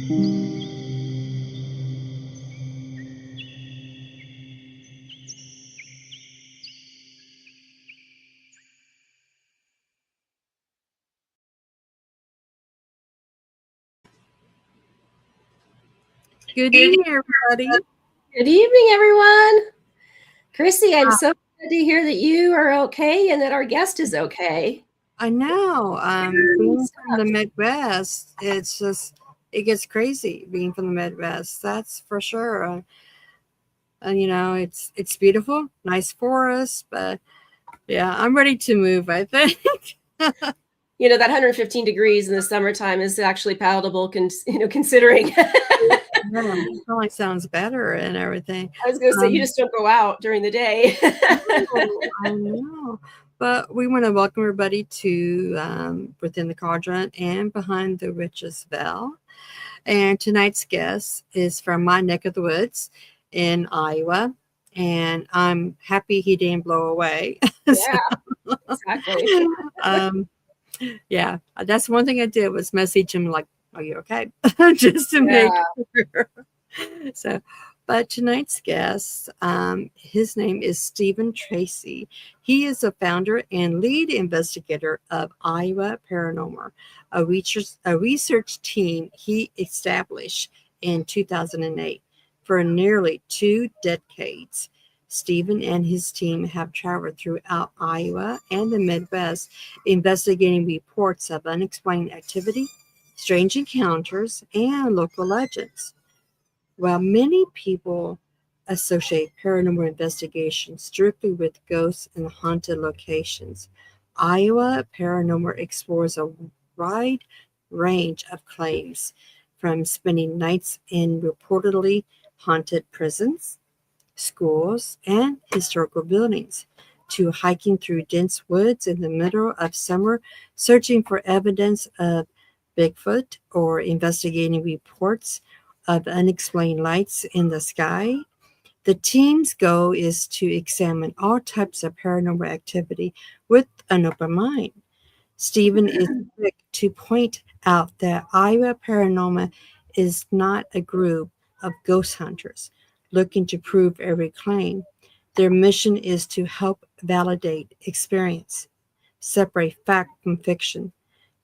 Good evening, everybody. Good evening, everyone. Chrissy, I'm so glad to hear that you are okay and that our guest is okay. I know. Being from the Midwest, it gets crazy being from the Midwest. That's for sure. And it's beautiful, nice forest, but yeah, I'm ready to move, I think. That 115 degrees in the summertime is actually palatable, considering. It probably sounds better and everything. I was going to say, you just don't go out during the day. I know. But we want to welcome everybody to Within the Cauldron and Behind the Witch's Veil. And tonight's guest is from my neck of the woods in Iowa. And I'm happy he didn't blow away. Yeah, exactly. Yeah, that's one thing I did was message him like, "Are you okay?" Just to make sure. So, but tonight's guest, his name is Stephen Tracy. He is a founder and lead investigator of Iowa Paranormal, a research team he established in 2008. For nearly 2 decades, Stephen and his team have traveled throughout Iowa and the Midwest, investigating reports of unexplained activity, strange encounters, and local legends. While many people associate paranormal investigations strictly with ghosts and haunted locations, Iowa Paranormal explores a wide range of claims, from spending nights in reportedly haunted prisons, schools, and historical buildings, to hiking through dense woods in the middle of summer, searching for evidence of Bigfoot, or investigating reports of unexplained lights in the sky. The team's goal is to examine all types of paranormal activity with an open mind. Stephen is quick to point out that Iowa Paranormal is not a group of ghost hunters looking to prove every claim. Their mission is to help validate experience, separate fact from fiction,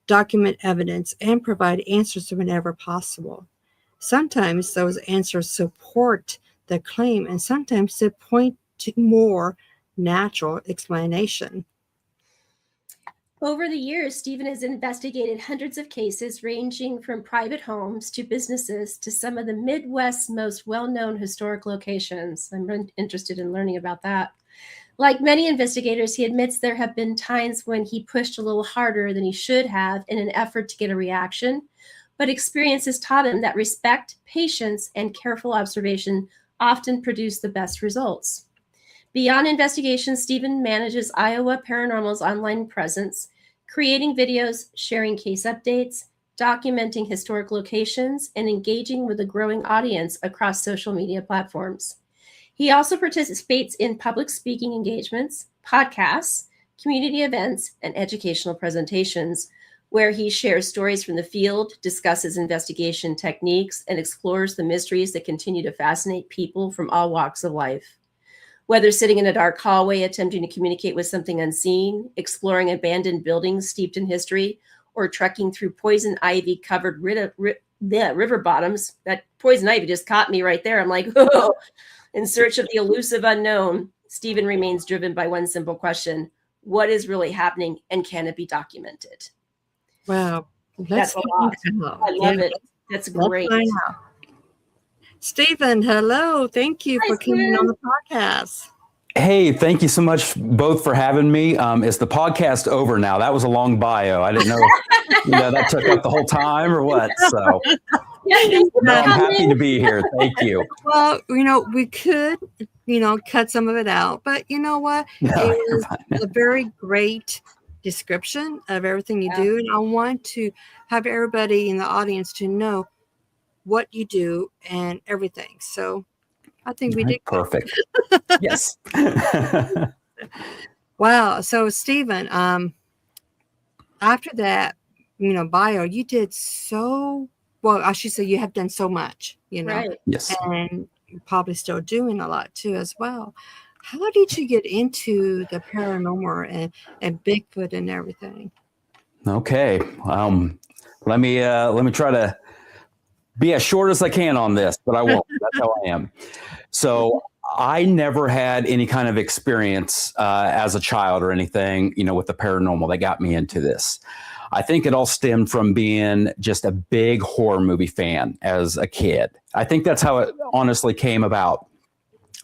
document evidence, and provide answers whenever possible. Sometimes those answers support the claim, and sometimes they point to more natural explanation. Over the years, Stephen has investigated hundreds of cases ranging from private homes to businesses to some of the Midwest's most well-known historic locations. I'm interested in learning about that. Like many investigators, he admits there have been times when he pushed a little harder than he should have in an effort to get a reaction, but experience has taught him that respect, patience, and careful observation often produce the best results. Beyond investigations, Stephen manages Iowa Paranormal's online presence, creating videos, sharing case updates, documenting historic locations, and engaging with a growing audience across social media platforms. He also participates in public speaking engagements, podcasts, community events, and educational presentations, where he shares stories from the field, discusses investigation techniques, and explores the mysteries that continue to fascinate people from all walks of life. Whether sitting in a dark hallway attempting to communicate with something unseen, exploring abandoned buildings steeped in history, or trekking through poison ivy covered river bottoms, that poison ivy just caught me right there. I'm like, oh, in search of the elusive unknown, Stephen remains driven by one simple question: what is really happening, and can it be documented? Wow. That's a lot. I love it. That's great. Stephen, hello. Thank you for coming on the podcast. Hey, thank you so much both for having me. Is the podcast over now? That was a long bio. I didn't know if that took up the whole time or what. So no, I'm happy to be here. Thank you. Well, we could, cut some of it out, but you know what? It was a very great description of everything you do. And I want to have everybody in the audience to know what you do and everything. So I think we did perfect. Yes. Wow. So Stephen, after that, bio, you did so well, I should say you have done so much, Right. Yes. and you're probably still doing a lot too as well. How did you get into the paranormal and Bigfoot and everything? Okay. Let me try to be as short as I can on this, but I won't. That's how I am. So I never had any kind of experience as a child or anything, with the paranormal that got me into this. I think it all stemmed from being just a big horror movie fan as a kid. I think that's how it honestly came about.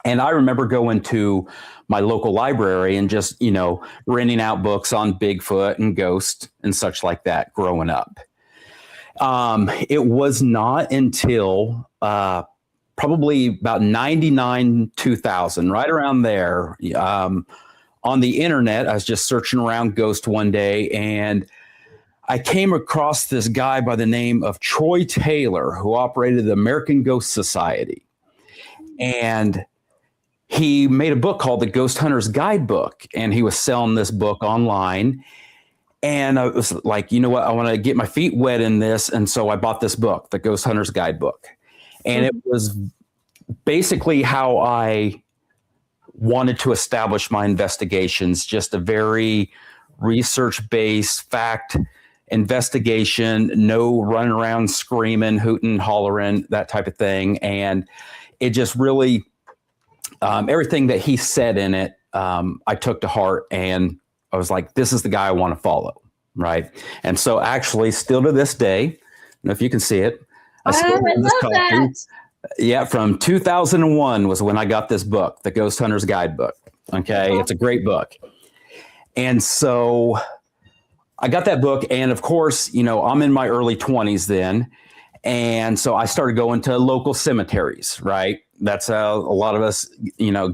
And I remember going to my local library and just, renting out books on Bigfoot and ghosts and such like that growing up. It was not until probably about 99, 2000, right around there, on the internet, I was just searching around ghost one day, and I came across this guy by the name of Troy Taylor, who operated the American Ghost Society. And he made a book called The Ghost Hunter's Guidebook, and he was selling this book online. And I was like, you know what? I want to get my feet wet in this. And so I bought this book, The Ghost Hunter's Guidebook. And it was basically how I wanted to establish my investigations, just a very research-based fact investigation, no running around screaming, hooting, hollering, that type of thing. And it just really, everything that he said in it, I took to heart, and I was like, this is the guy I want to follow. Right. And so actually still to this day, I don't know if you can see it. I love that. Yeah. From 2001 was when I got this book, The Ghost Hunter's Guidebook. Okay. It's a great book. And so I got that book, and of course, I'm in my early 20s then. And so I started going to local cemeteries, right? That's how a lot of us,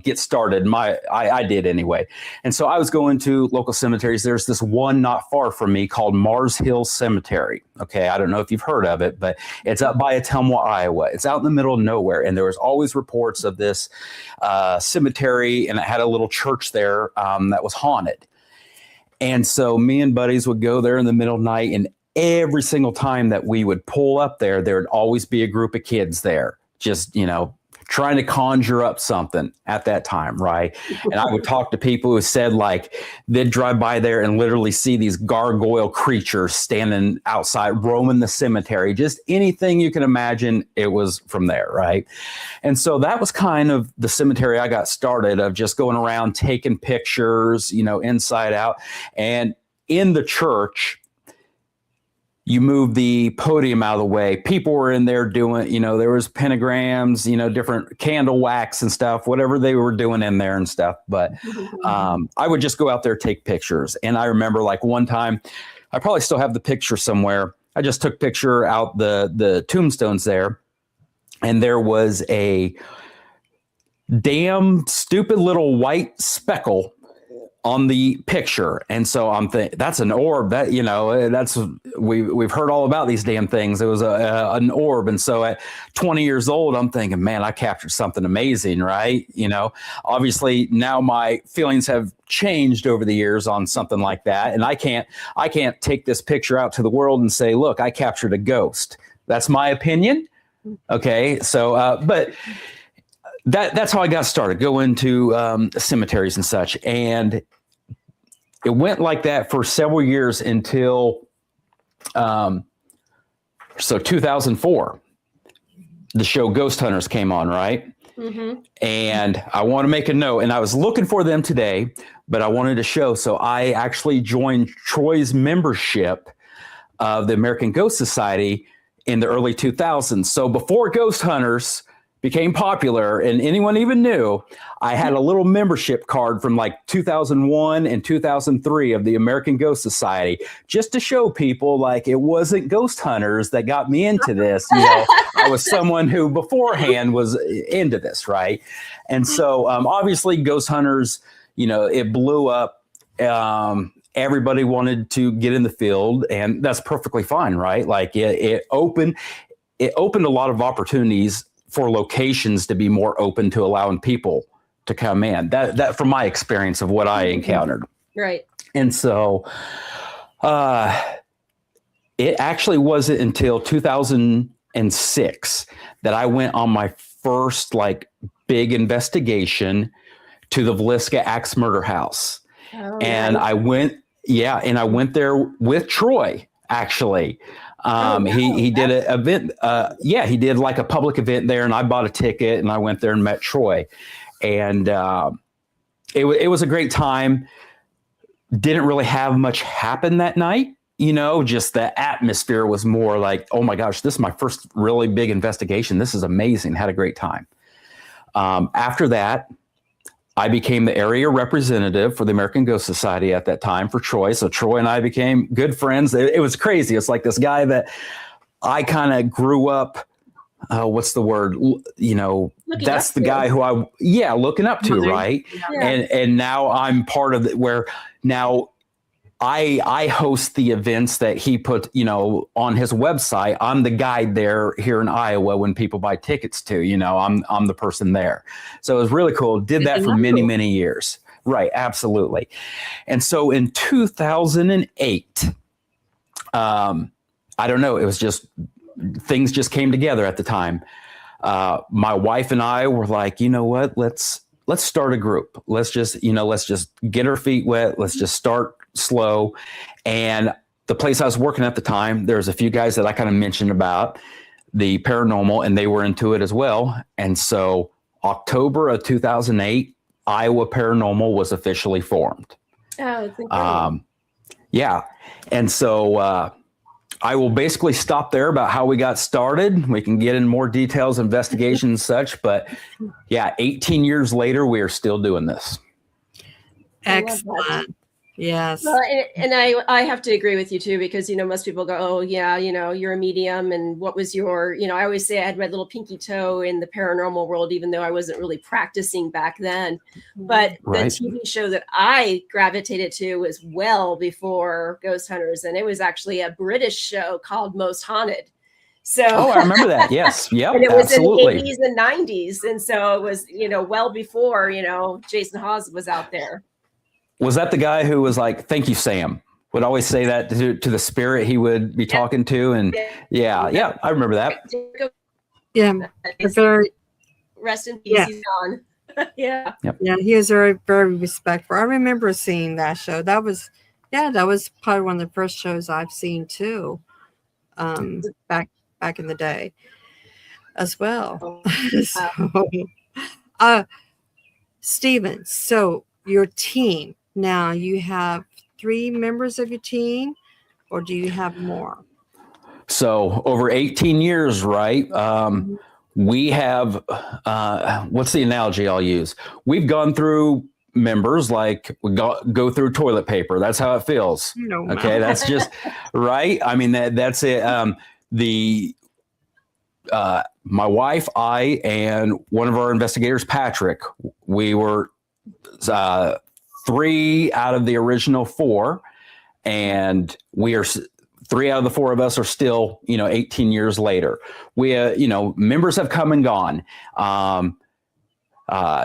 get started. I did anyway. And so I was going to local cemeteries. There's this one not far from me called Mars Hill Cemetery. Okay. I don't know if you've heard of it, but it's up by Atumwa, Iowa. It's out in the middle of nowhere. And there was always reports of this cemetery, and it had a little church there that was haunted. And so me and buddies would go there in the middle of the night, and every single time that we would pull up there, there would always be a group of kids there, just, trying to conjure up something at that time, right? And I would talk to people who said, like, they'd drive by there and literally see these gargoyle creatures standing outside, roaming the cemetery, just anything you can imagine, it was from there, right? And so that was kind of the cemetery I got started, of just going around taking pictures, inside out. And in the church, you move the podium out of the way. People were in there doing, there was pentagrams, different candle wax and stuff, whatever they were doing in there and stuff. But I would just go out there, take pictures. And I remember, like, one time, I probably still have the picture somewhere. I just took picture out the tombstones there. And there was a damn stupid little white speckle on the picture. And so I'm thinking, that's an orb. That, that's, we've heard all about these damn things. It was an orb. And so at 20 years old, I'm thinking, man, I captured something amazing, right? Obviously now my feelings have changed over the years on something like that. And I can't take this picture out to the world and say, look, I captured a ghost. That's my opinion. Okay. So, but that's how I got started, going to cemeteries and such. And it went like that for several years until 2004. The show Ghost Hunters came on, right? Mm-hmm. And I want to make a note, and I was looking for them today, but I wanted to show. So I actually joined Troy's membership of the American Ghost Society in the early 2000s. So before Ghost Hunters became popular and anyone even knew, I had a little membership card from like 2001 and 2003 of the American Ghost Society, just to show people, like, it wasn't Ghost Hunters that got me into this. I was someone who beforehand was into this, right? And so obviously Ghost Hunters, it blew up. Everybody wanted to get in the field, and that's perfectly fine, right? Like it opened a lot of opportunities for locations to be more open to allowing people to come in. That from my experience of what I encountered. Right. And so it actually wasn't until 2000, 2006 that I went on my first like big investigation to the Villisca Axe Murder House. Oh, And nice. I went there with Troy, actually. He did an event. He did like a public event there, and I bought a ticket and I went there and met Troy. And it was a great time. Didn't really have much happen that night. Just the atmosphere was more like, oh my gosh, this is my first really big investigation. This is amazing. Had a great time. After that, I became the area representative for the American Ghost Society at that time for Troy. So Troy and I became good friends. It was crazy. It's like this guy that I kind of grew up. What's the word? That's the guy who looking up to, right? Yeah. And now I'm part of it, where now I host the events that he put, on his website. I'm the guide there here in Iowa when people buy tickets to, I'm the person there. So it was really cool. Did that for many, many years. Right. Absolutely. And so in 2008, I don't know, it was just, things just came together at the time. My wife and I were like, you know what, let's start a group. Let's just get our feet wet. Let's just start slow. And the place I was working at the time, there's a few guys that I kind of mentioned about the paranormal, and they were into it as well. And so October of 2008, Iowa Paranormal was officially formed. Oh, it's incredible. And so I will basically stop there about how we got started. We can get in more details, investigation and such, but 18 years later, we are still doing this. Excellent. Yes. Well, and I have to agree with you too, because, most people go, oh yeah, you're a medium. And what was your, I always say I had my little pinky toe in the paranormal world, even though I wasn't really practicing back then. But the TV show that I gravitated to was well before Ghost Hunters. And it was actually a British show called Most Haunted. So I remember that. Yes. Yep. And it was absolutely. in the 80s and 90s. And so it was, well before, Jason Hawes was out there. Was that the guy who was like, "Thank you, Sam"? Would always say that to the spirit he would be talking to, and I remember that. Yeah, very. Rest in peace. He's gone. Yeah. He was very, very respectful. I remember seeing that show. That was probably one of the first shows I've seen too. Back in the day, as well. Stephen, so your team. Now, you have 3 members of your team, or do you have more? So over 18 years, right? We have, what's the analogy I'll use? We've gone through members like we go through toilet paper. That's how it feels. No, okay, that's just right. I mean, that's it. My wife, I, and one of our investigators, Patrick, we were 3 out of the original 4, and we are 3 out of the 4 of us are still, 18 years later. We, members have come and gone.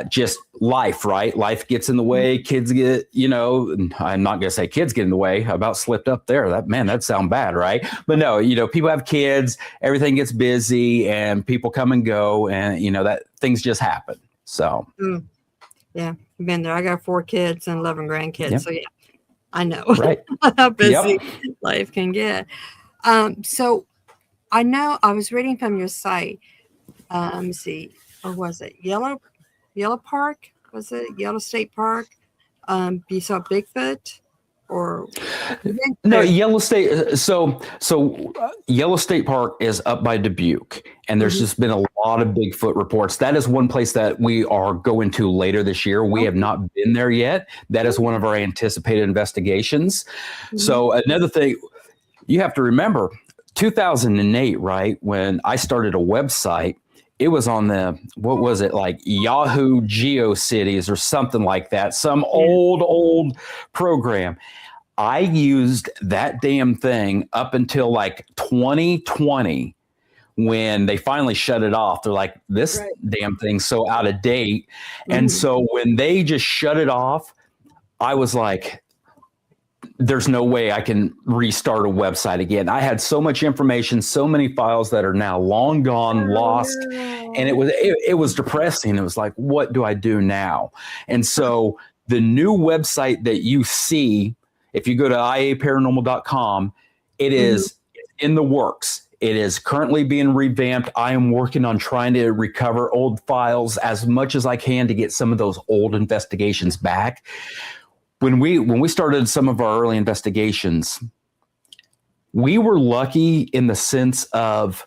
Just life, right? Life gets in the way. Kids get, I'm not going to say kids get in the way. I about slipped up there. That sound bad, right? But no, people have kids, everything gets busy, and people come and go, and, that things just happen. So. Yeah, I've been there. I got 4 kids and 11 grandkids. Yep. So I know how busy life can get. So I know I was reading from your site. Let me see. Or was it Yellow Park? Was it Yellow State Park? You saw Bigfoot? Or no, Yellow State. So Yellow State Park is up by Dubuque, and there's just been a lot of Bigfoot reports. That is one place that we are going to later this year. We have not been there yet. That is one of our anticipated investigations. So another thing you have to remember, 2008, right? When I started a website, it was on what was it, like Yahoo GeoCities or something like that, some old program. I used that damn thing up until like 2020 when they finally shut it off. They're like, this damn thing's so out of date. And so when they just shut it off, I was like, there's no way I can restart a website again. I had so much information, so many files that are now long gone, lost. no. And it was depressing. It was like, what do I do now? And so the new website that you see, if you go to iaparanormal.com, it is in the works. It is currently being revamped. I am working on trying to recover old files as much as I can to get some of those old investigations back. When we started some of our early investigations, we were lucky in the sense of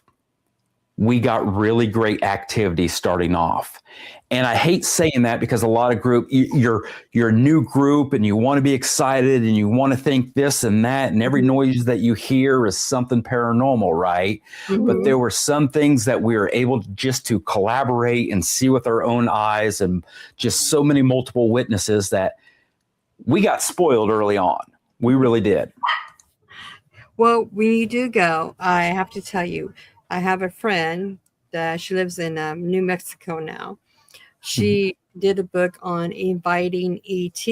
we got really great activity starting off. And I hate saying that because a lot of you're a new group and you want to be excited and you want to think this and that, and every noise that you hear is something paranormal, right? But there were some things that we were able just to collaborate and see with our own eyes, and just so many multiple witnesses that we got spoiled early on. We really did. Well, when you do go, I have to tell you, I have a friend that she lives in New Mexico now. She did a book on inviting ET,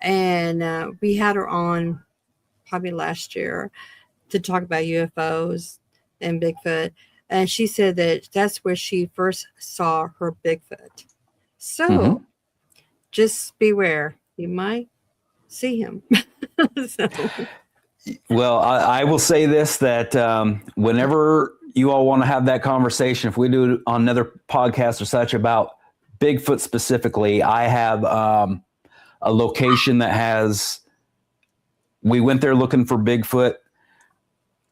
and we had her on probably last year to talk about UFOs and Bigfoot. And she said that that's where she first saw her Bigfoot. So just beware. You might see him. So. Well, I will say this, that whenever you all want to have that conversation, if we do it on another podcast or such about Bigfoot specifically, I have a location that we went there looking for Bigfoot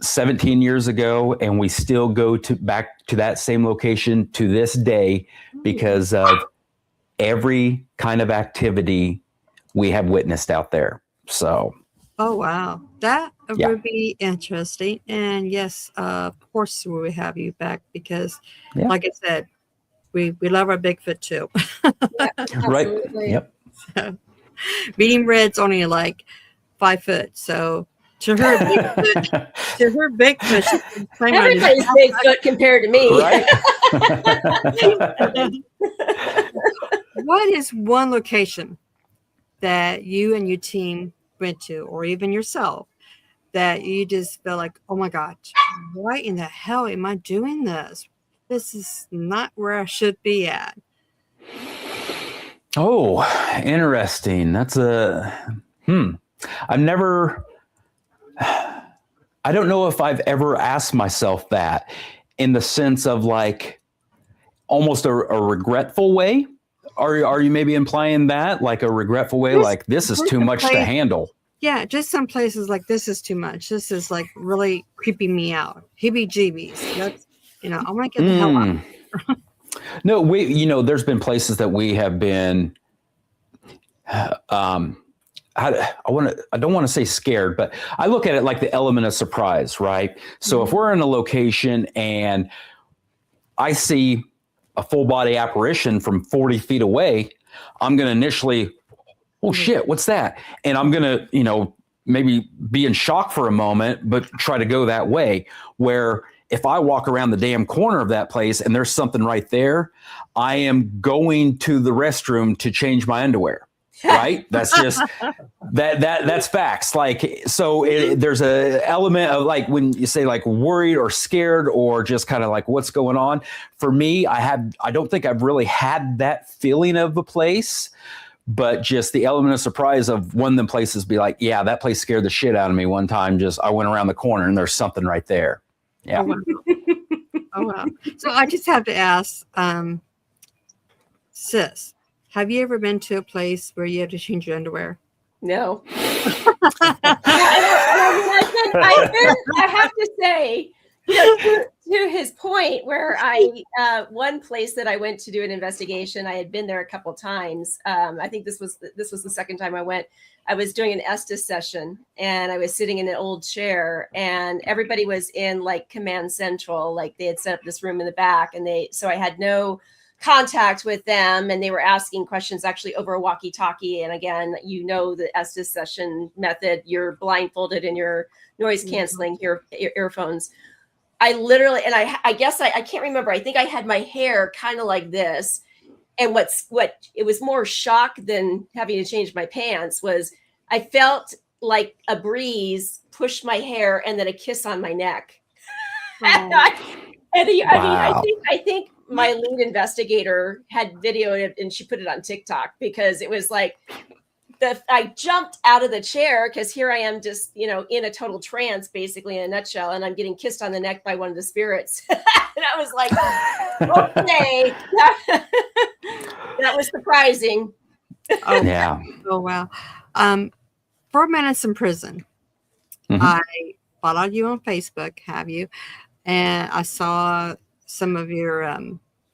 17 years ago, and we still go back to that same location to this day because of every kind of activity we have witnessed out there. So. Oh, wow. That would be interesting. And yes, of course, we will have you back because, like I said, we love our Bigfoot too. Right. Yep. So, medium red's only like 5 foot. So to her, Bigfoot, everybody's Bigfoot compared to me. Right. What is one location that you and your team went to, or even yourself, that you just felt like, oh my gosh, why in the hell am I doing this? This is not where I should be at. Oh, interesting. That's I don't know if I've ever asked myself that, in the sense of like almost a regretful way. Are you maybe implying that, like a regretful way, like this is too much to handle? Yeah, just some places like this is too much. This is like really creeping me out. Heebie-jeebies. That's, I want to get the hell out. No, there's been places that we have been. I don't want to say scared, but I look at it like the element of surprise, right? So if we're in a location and I see a full body apparition from 40 feet away, I'm going to initially, oh shit, what's that? And I'm going to, maybe be in shock for a moment, but try to go that way. Where if I walk around the damn corner of that place and there's something right there, I am going to the restroom to change my underwear. Right? That's just that's facts. Like, so there's a element of like, when you say like worried or scared or just kind of like what's going on. For me, I don't think I've really had that feeling of a place, but just the element of surprise of one of them places be like, yeah, that place scared the shit out of me one time. Just, I went around the corner and there's something right there. Yeah. Oh, wow. So I just have to ask, sis, have you ever been to a place where you had to change your underwear? No. I have to say, to his point, where one place that I went to do an investigation, I had been there a couple of times. I think this was the second time I went. I was doing an Estes session, and I was sitting in an old chair, and everybody was in like command central, like they had set up this room in the back, and so I had no contact with them, and they were asking questions actually over a walkie-talkie. And again, the Estes session method, you're blindfolded in your noise canceling earphones. I literally, and I guess I can't remember. I think I had my hair kind of like this. And what it was more shock than having to change my pants was I felt like a breeze pushed my hair and then a kiss on my neck. I think my lead investigator had videoed it and she put it on TikTok because it was like I jumped out of the chair because here I am just, in a total trance, basically in a nutshell, and I'm getting kissed on the neck by one of the spirits. And I was like, okay, that was surprising. Oh, yeah. Oh, wow. 4 Minutes in Prison. Mhm. I followed you on Facebook, have you? And I saw some of your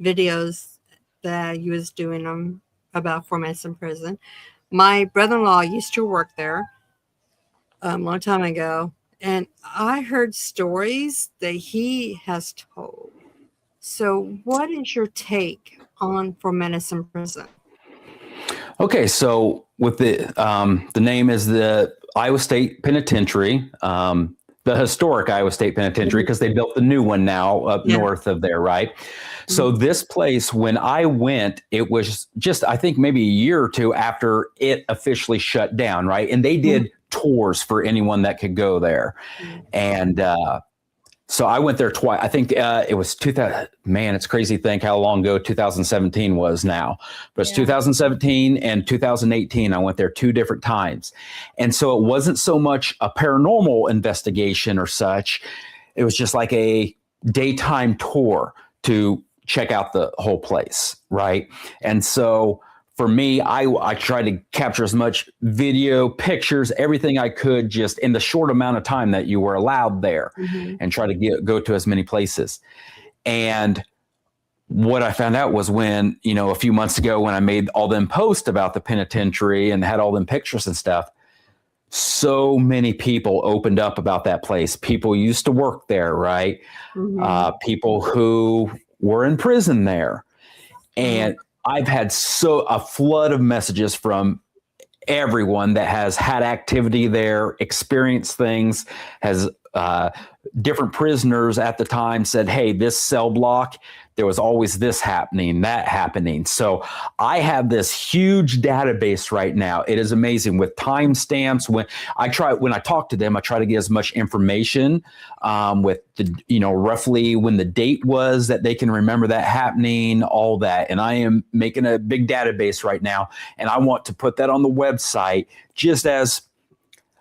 videos that you was doing them about 4 Minutes in Prison. My brother-in-law used to work there a long time ago, and I heard stories that he has told. So what is your take on 4 Minutes in Prison? Okay, so with the name is the Iowa State Penitentiary, the historic Iowa State Penitentiary, because they built the new one now up north of there, right? So this place, when I went, it was just, I think maybe a year or two after it officially shut down, right? And they did tours for anyone that could go there. And so I went there twice. I think it was 2000. Man, it's crazy to think how long ago 2017 was now. But it's 2017 and 2018. I went there 2 different times. And so it wasn't so much a paranormal investigation or such. It was just like a daytime tour to check out the whole place, right? And so for me, I tried to capture as much video, pictures, everything I could just in the short amount of time that you were allowed there, and try to go to as many places. And what I found out was when, a few months ago when I made all them posts about the penitentiary and had all them pictures and stuff, so many people opened up about that place. People used to work there, right? People who were in prison there. And I've had a flood of messages from everyone that has had activity there, experienced things, has different prisoners at the time said, hey, this cell block, there was always this happening, that happening. So I have this huge database right now. It is amazing with timestamps. When I talk to them, I try to get as much information with the, roughly when the date was that they can remember that happening, all that. And I am making a big database right now. And I want to put that on the website just as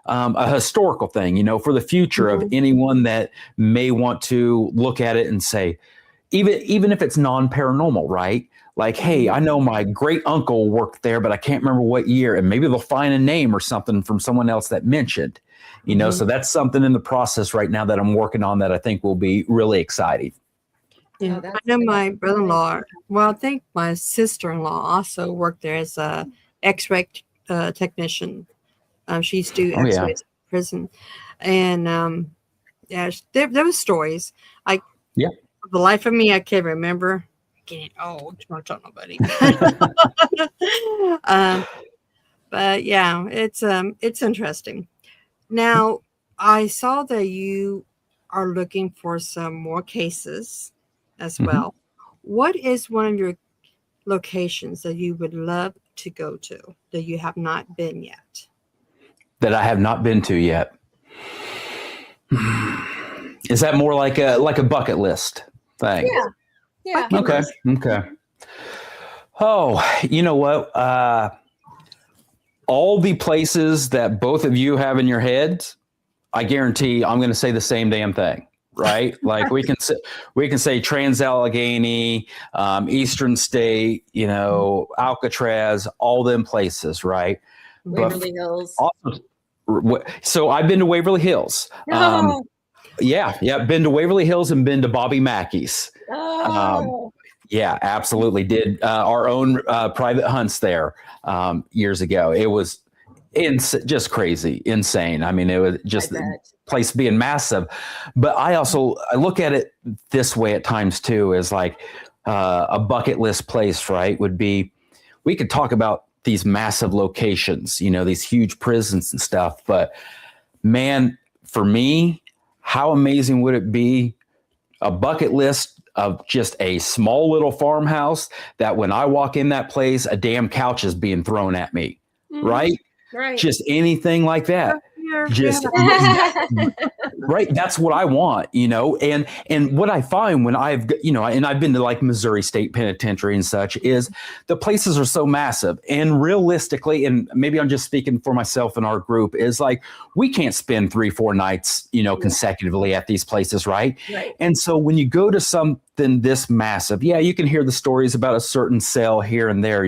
a historical thing, for the future of anyone that may want to look at it and say, even if it's non-paranormal, right? Like, hey, I know my great uncle worked there, but I can't remember what year. And maybe they'll find a name or something from someone else that mentioned, so that's something in the process right now that I'm working on that I think will be really exciting. Yeah, I know my brother-in-law. Well, I think my sister-in-law also worked there as a X-ray technician. She used to do X-rays in prison, and there was stories. For the life of me, I can't remember. Getting old, don't tell nobody. But yeah, it's interesting. Now, I saw that you are looking for some more cases as well. What is one of your locations that you would love to go to that you have not been yet? That I have not been to yet. Is that more like a bucket list thing? Yeah. Okay. Oh, you know what? All the places that both of you have in your heads, I guarantee I'm going to say the same damn thing, right? Like we can say Trans-Allegheny, Eastern State, Alcatraz, all them places, right? Waverly Hills. Also, so I've been to Waverly Hills. Been to Waverly Hills and been to Bobby Mackey's. Yeah, absolutely. Did our own private hunts there years ago. It was just crazy, insane. I mean, it was just the place being massive. But I look at it this way at times too, as like a bucket list place, right? Would be, we could talk about these massive locations, these huge prisons and stuff. But man, for me, how amazing would it be a bucket list of just a small little farmhouse that when I walk in that place, a damn couch is being thrown at me, right? Right. Just anything like that. sir. Just right. That's what I want, and what I find when and I've been to like Missouri State Penitentiary and such, is the places are so massive, and realistically, and maybe I'm just speaking for myself and our group, is like, we can't spend 3-4 nights, consecutively at these places. Right. And so when you go to something this massive, you can hear the stories about a certain cell here and there,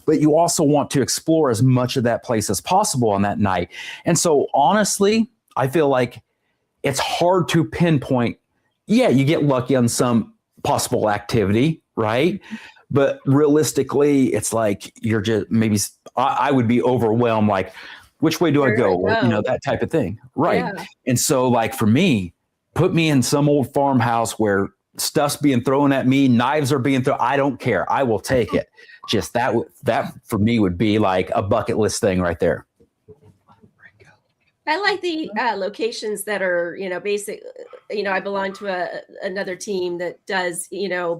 but you also want to explore as much of that place as possible on that night. And so honestly, I feel like it's hard to pinpoint. Yeah, you get lucky on some possible activity, right? But realistically, it's like you're just maybe I would be overwhelmed. Like, which way do I go? That type of thing, right? Yeah. And so, like for me, put me in some old farmhouse where stuff's being thrown at me, knives are being thrown. I don't care. I will take it. Just that for me would be like a bucket list thing right there. I like the locations that are, basic. I belong to another team that does,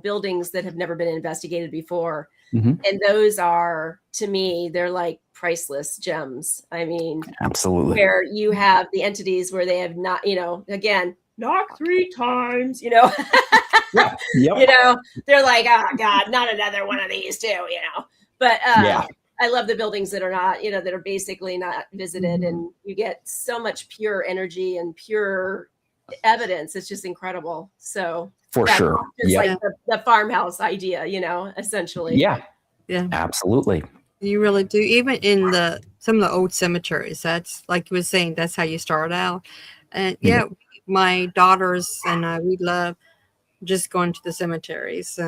buildings that have never been investigated before. Mm-hmm. And those are, to me, they're like priceless gems. I mean, absolutely. Where you have the entities where they have not, again, knock 3 times, Yeah. Yep. They're like, oh God, not another one of these too, but I love the buildings that are not, that are basically not visited, and you get so much pure energy and pure evidence. It's just incredible. So for sure. Just like the farmhouse idea, essentially. Yeah. Absolutely. You really do. Even in some of the old cemeteries, that's like you were saying, that's how you start out. And my daughters and I, we love just going to the cemeteries.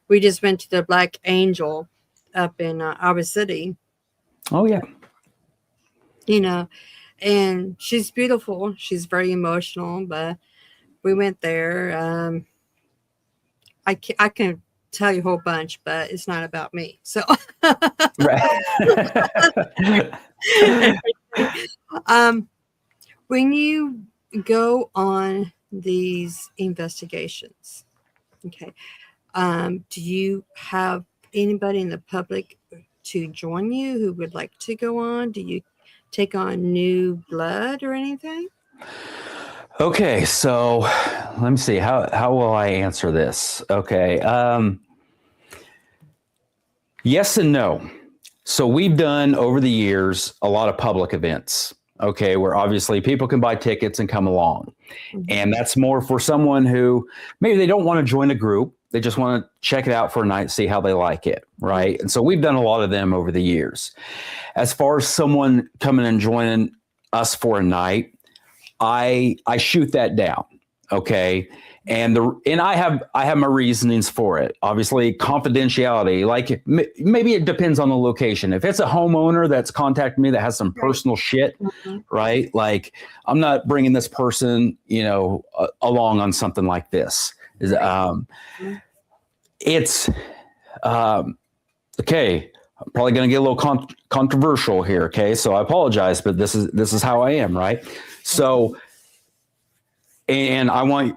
We just went to the Black Angel up in Iowa City. Oh yeah. And she's beautiful. She's very emotional, but we went there. I can tell you a whole bunch, but it's not about me. So when you go on these investigations, okay, do you have anybody in the public to join you who would like to go on? Do you take on new blood or anything? Okay, so let me see. How will I answer this? Okay. Yes and no. So we've done over the years a lot of public events, okay, where obviously people can buy tickets and come along. Mm-hmm. And that's more for someone who maybe they don't want to join a group. They just want to check it out for a night, see how they like it, right? And so we've done a lot of them over the years. As far as someone coming and joining us for a night, I shoot that down, okay? And I have my reasonings for it. Obviously, confidentiality. Like maybe it depends on the location. If it's a homeowner that's contacted me that has some personal shit, right? Like I'm not bringing this person, along on something like this. It's okay. I'm probably going to get a little controversial here. Okay, so I apologize, but this is how I am, right? So, and I want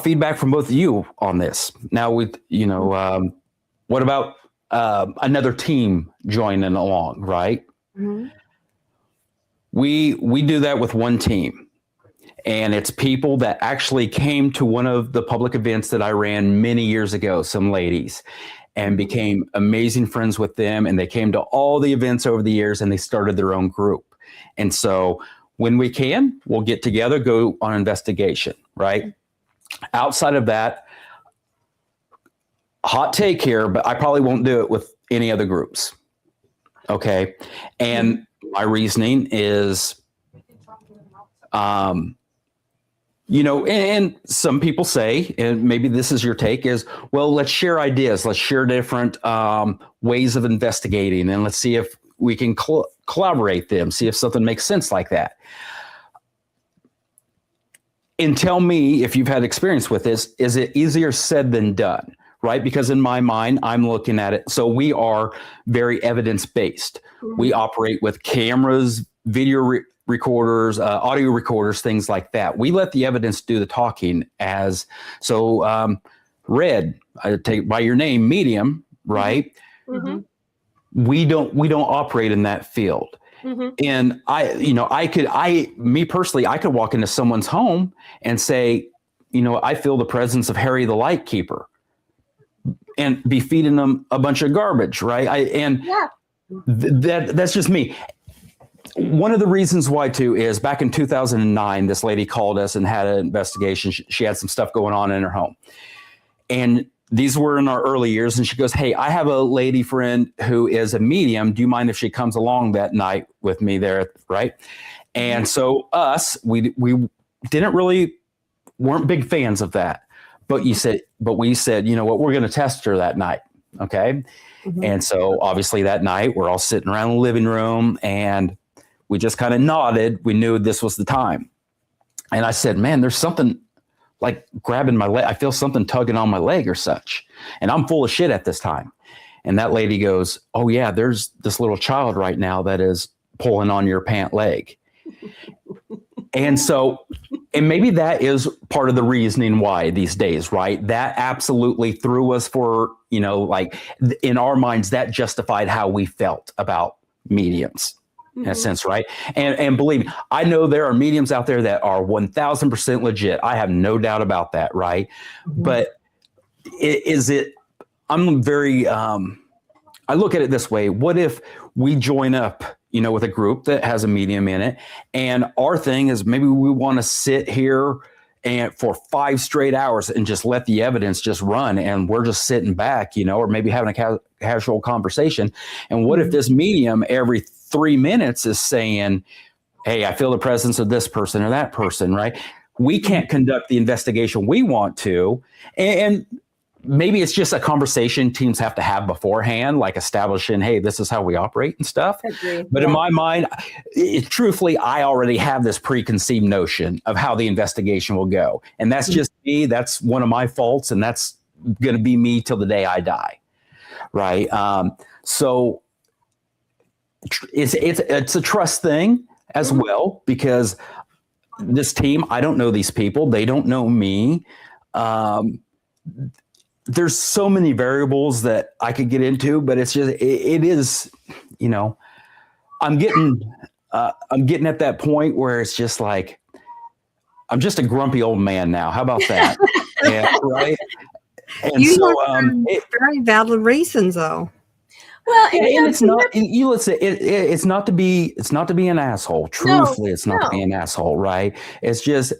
feedback from both of you on this. Now, with what about another team joining along, right? Mm-hmm. We do that with one team, and it's people that actually came to one of the public events that I ran many years ago. Some ladies. And became amazing friends with them. And they came to all the events over the years, and they started their own group. And so when we can, we'll get together, go on investigation, right? Outside of that, hot take here, but I probably won't do it with any other groups. Okay. And my reasoning is, and some people say, and maybe this is your take, is, well, let's share ideas. Let's share different ways of investigating, and let's see if we can collaborate them, see if something makes sense like that. And tell me if you've had experience with this, is it easier said than done, right? Because in my mind, I'm looking at it. So we are very evidence-based. Mm-hmm. We operate with cameras, video recorders, audio recorders, things like that. We let the evidence do the talking. Red, I take by your name, medium, right? Mm-hmm. We don't operate in that field. And me personally, I could walk into someone's home and say, I feel the presence of Harry the Light Keeper, and be feeding them a bunch of garbage, right? That's just me. One of the reasons why too is back in 2009, this lady called us and had an investigation. She had some stuff going on in her home, and these were in our early years. And she goes, "Hey, I have a lady friend who is a medium. Do you mind if she comes along that night with me there?" Right. And so we weren't big fans of that, but we said, you know what, we're going to test her that night. Okay. And so obviously that night we're all sitting around the living room and we just kind of nodded. We knew this was the time. And I said, man, there's something like grabbing my leg. I feel something tugging on my leg or such. And I'm full of shit at this time. And that lady goes, oh yeah, there's this little child right now that is pulling on your pant leg. And so, and maybe that is part of the reasoning why these days, right? That absolutely threw us for, like in our minds, that justified how we felt about mediums in a sense, right? And believe me, I know there are mediums out there that are 1000% legit. I have no doubt about that, right? But I'm very, I look at it this way. What if we join up, with a group that has a medium in it, and our thing is maybe we want to sit here and for 5 straight hours and just let the evidence just run, and we're just sitting back, or maybe having a casual conversation. And what if this medium every 3 minutes is saying, hey, I feel the presence of this person or that person, right? We can't conduct the investigation we want to. And maybe it's just a conversation teams have to have beforehand, like establishing, hey, this is how we operate and stuff. But in my mind, truthfully, I already have this preconceived notion of how the investigation will go. And that's just me. That's one of my faults. And that's going to be me till the day I die. Right. So it's a trust thing as well, because this team, I don't know these people. They don't know me. There's so many variables that I could get into, but it's just, it is, I'm getting at that point where it's just like, I'm just a grumpy old man now. How about that? Yeah, right. And very valid reasons though. Well, and it's not, it's not to be an asshole. Truthfully, it's not to be an asshole, right? It's just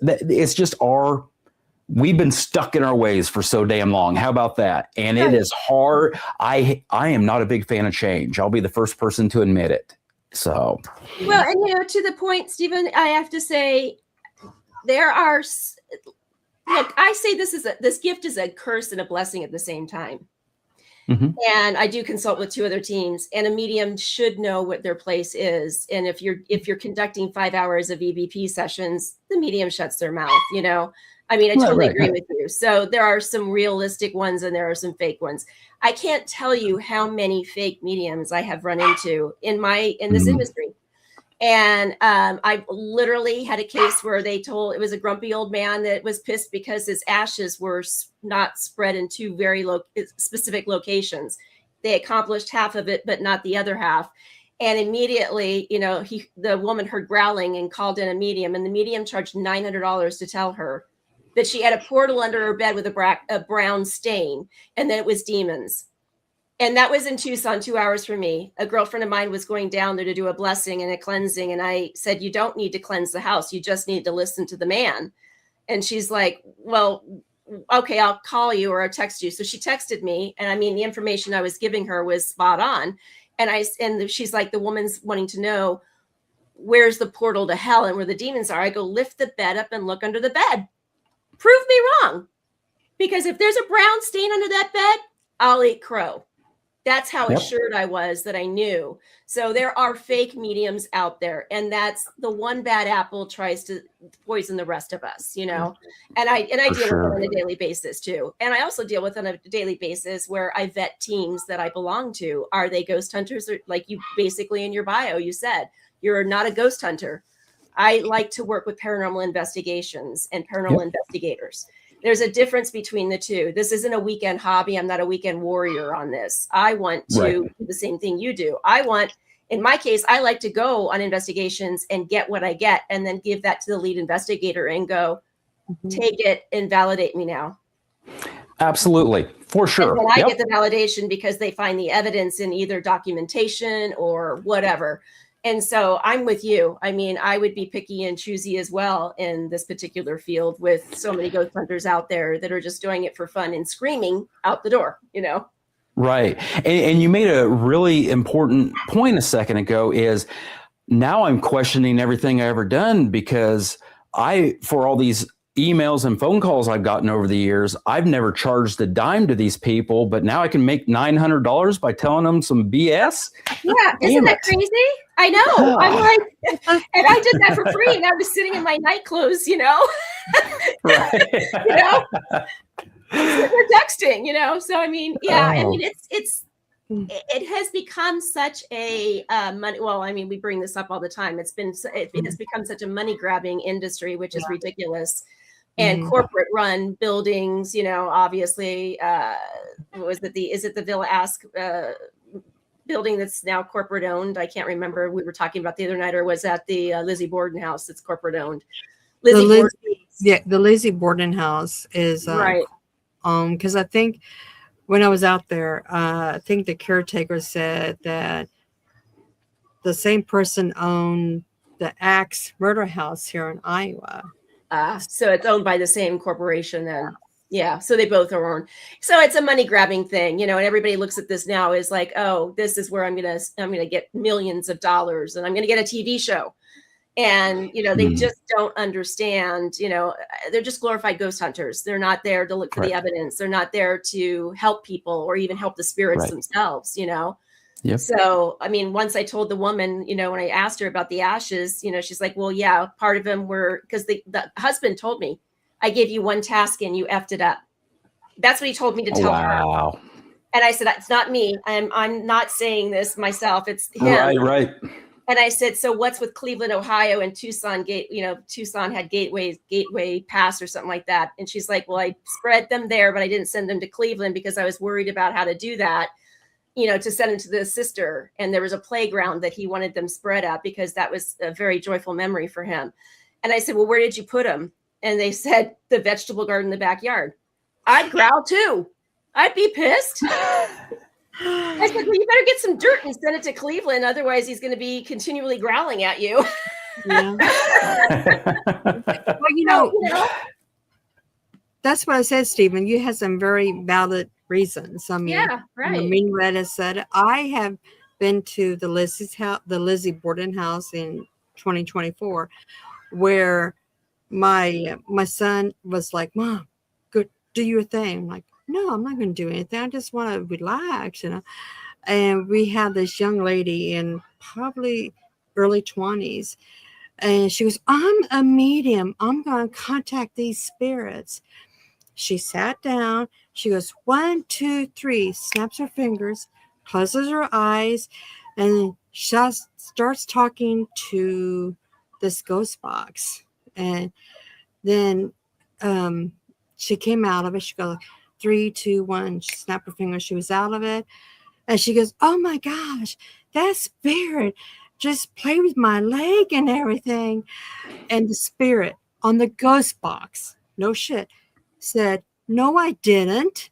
we've been stuck in our ways for so damn long. How about that? And it is hard. I am not a big fan of change. I'll be the first person to admit it. So, well, and to the point, Stephen, I have to say, there are. Look, I say this gift is a curse and a blessing at the same time. And I do consult with 2 other teams, and a medium should know what their place is. And if you're conducting 5 hours of EVP sessions, the medium shuts their mouth. I mean, I totally agree with you. So there are some realistic ones and there are some fake ones. I can't tell you how many fake mediums I have run into in this industry. And I literally had a case where it was a grumpy old man that was pissed because his ashes were not spread in 2 very specific locations. They accomplished half of it, but not the other half. And immediately, the woman heard growling and called in a medium, and the medium charged $900 to tell her that she had a portal under her bed with a brown stain, and that it was demons. And that was in Tucson, 2 hours from me. A girlfriend of mine was going down there to do a blessing and a cleansing. And I said, you don't need to cleanse the house. You just need to listen to the man. And she's like, well, okay, I'll call you or I'll text you. So she texted me. And I mean, the information I was giving her was spot on. And she's like, the woman's wanting to know, where's the portal to hell and where the demons are? I go, lift the bed up and look under the bed. Prove me wrong. Because if there's a brown stain under that bed, I'll eat crow. That's how assured I was that I knew. So there are fake mediums out there. And that's the one bad apple tries to poison the rest of us, And I deal with it on a daily basis too. And I also deal with it on a daily basis where I vet teams that I belong to. Are they ghost hunters? Or, like you basically in your bio, you said, you're not a ghost hunter. I like to work with paranormal investigations and paranormal investigators. There's a difference between the two. This isn't a weekend hobby. I'm not a weekend warrior on this. I want to do the same thing you do. I want in my case, I like to go on investigations and get what I get and then give that to the lead investigator and go, take it and validate me now. Absolutely. For sure. And then I get the validation because they find the evidence in either documentation or whatever. And so I'm with you. I mean, I would be picky and choosy as well in this particular field with so many ghost hunters out there that are just doing it for fun and screaming out the door, you know? Right. And you made a really important point a second ago is now I'm questioning everything I ever done because for all these emails and phone calls I've gotten over the years, I've never charged a dime to these people, but now I can make $900 by telling them some BS. Yeah. Isn't that crazy? I know. I'm like, and I did that for free and I was sitting in my night clothes, you know? Right. You know? We're texting, you know? So, I mean, yeah, I mean, it has become such a money. Well, I mean, we bring this up all the time. It has become such a money grabbing industry, which is ridiculous. And corporate run buildings, you know, obviously, is it the Villa Ask building that's now corporate owned? I can't remember. We were talking about the other night, or was that the Lizzie Borden house that's corporate owned? The Lizzie Borden house is right. Because I think when I was out there, I think the caretaker said that the same person owned the Axe murder house here in Iowa. So it's owned by the same corporation then. Yeah. So they both are owned. So it's a money grabbing thing, you know, and everybody looks at this now as like, oh, this is where I'm going to get millions of dollars and I'm going to get a TV show. And, you know, they just don't understand, you know, they're just glorified ghost hunters. They're not there to look for the evidence. They're not there to help people or even help the spirits themselves, you know? Yep. So, I mean, once I told the woman, you know, when I asked her about the ashes, you know, she's like, well, yeah, part of them were because the husband told me, I gave you one task and you effed it up. That's what he told me to tell her. And I said, it's not me. I'm not saying this myself. It's him. Right. And I said, so what's with Cleveland, Ohio and Tucson Tucson had gateway pass or something like that. And she's like, well, I spread them there, but I didn't send them to Cleveland because I was worried about how to do that, you know, to send them to the sister. And there was a playground that he wanted them spread at because that was a very joyful memory for him. And I said, well, where did you put them? And they said the vegetable garden in the backyard. I'd growl too. I'd be pissed. I said, well, you better get some dirt and send it to Cleveland. Otherwise, he's going to be continually growling at you. Yeah. Well, you know, that's what I said, Stephen. You had some very valid reasons. I mean, yeah, right. Minred has said, I have been to the Lizzie Borden house in 2024, where my son was like, Mom, go do your thing. I'm like, no, I'm not going to do anything. I just want to relax, you know. And we had this young lady in probably early 20s. And she goes, I'm a medium. I'm going to contact these spirits. She sat down. She goes, 1, 2, 3, snaps her fingers, closes her eyes, and just starts talking to this ghost box. And then she came out of it. She goes, 3, 2, 1. She snapped her fingers. She was out of it. And she goes, oh my gosh, that spirit just played with my leg and everything. And the spirit on the ghost box, no shit, said, no, I didn't.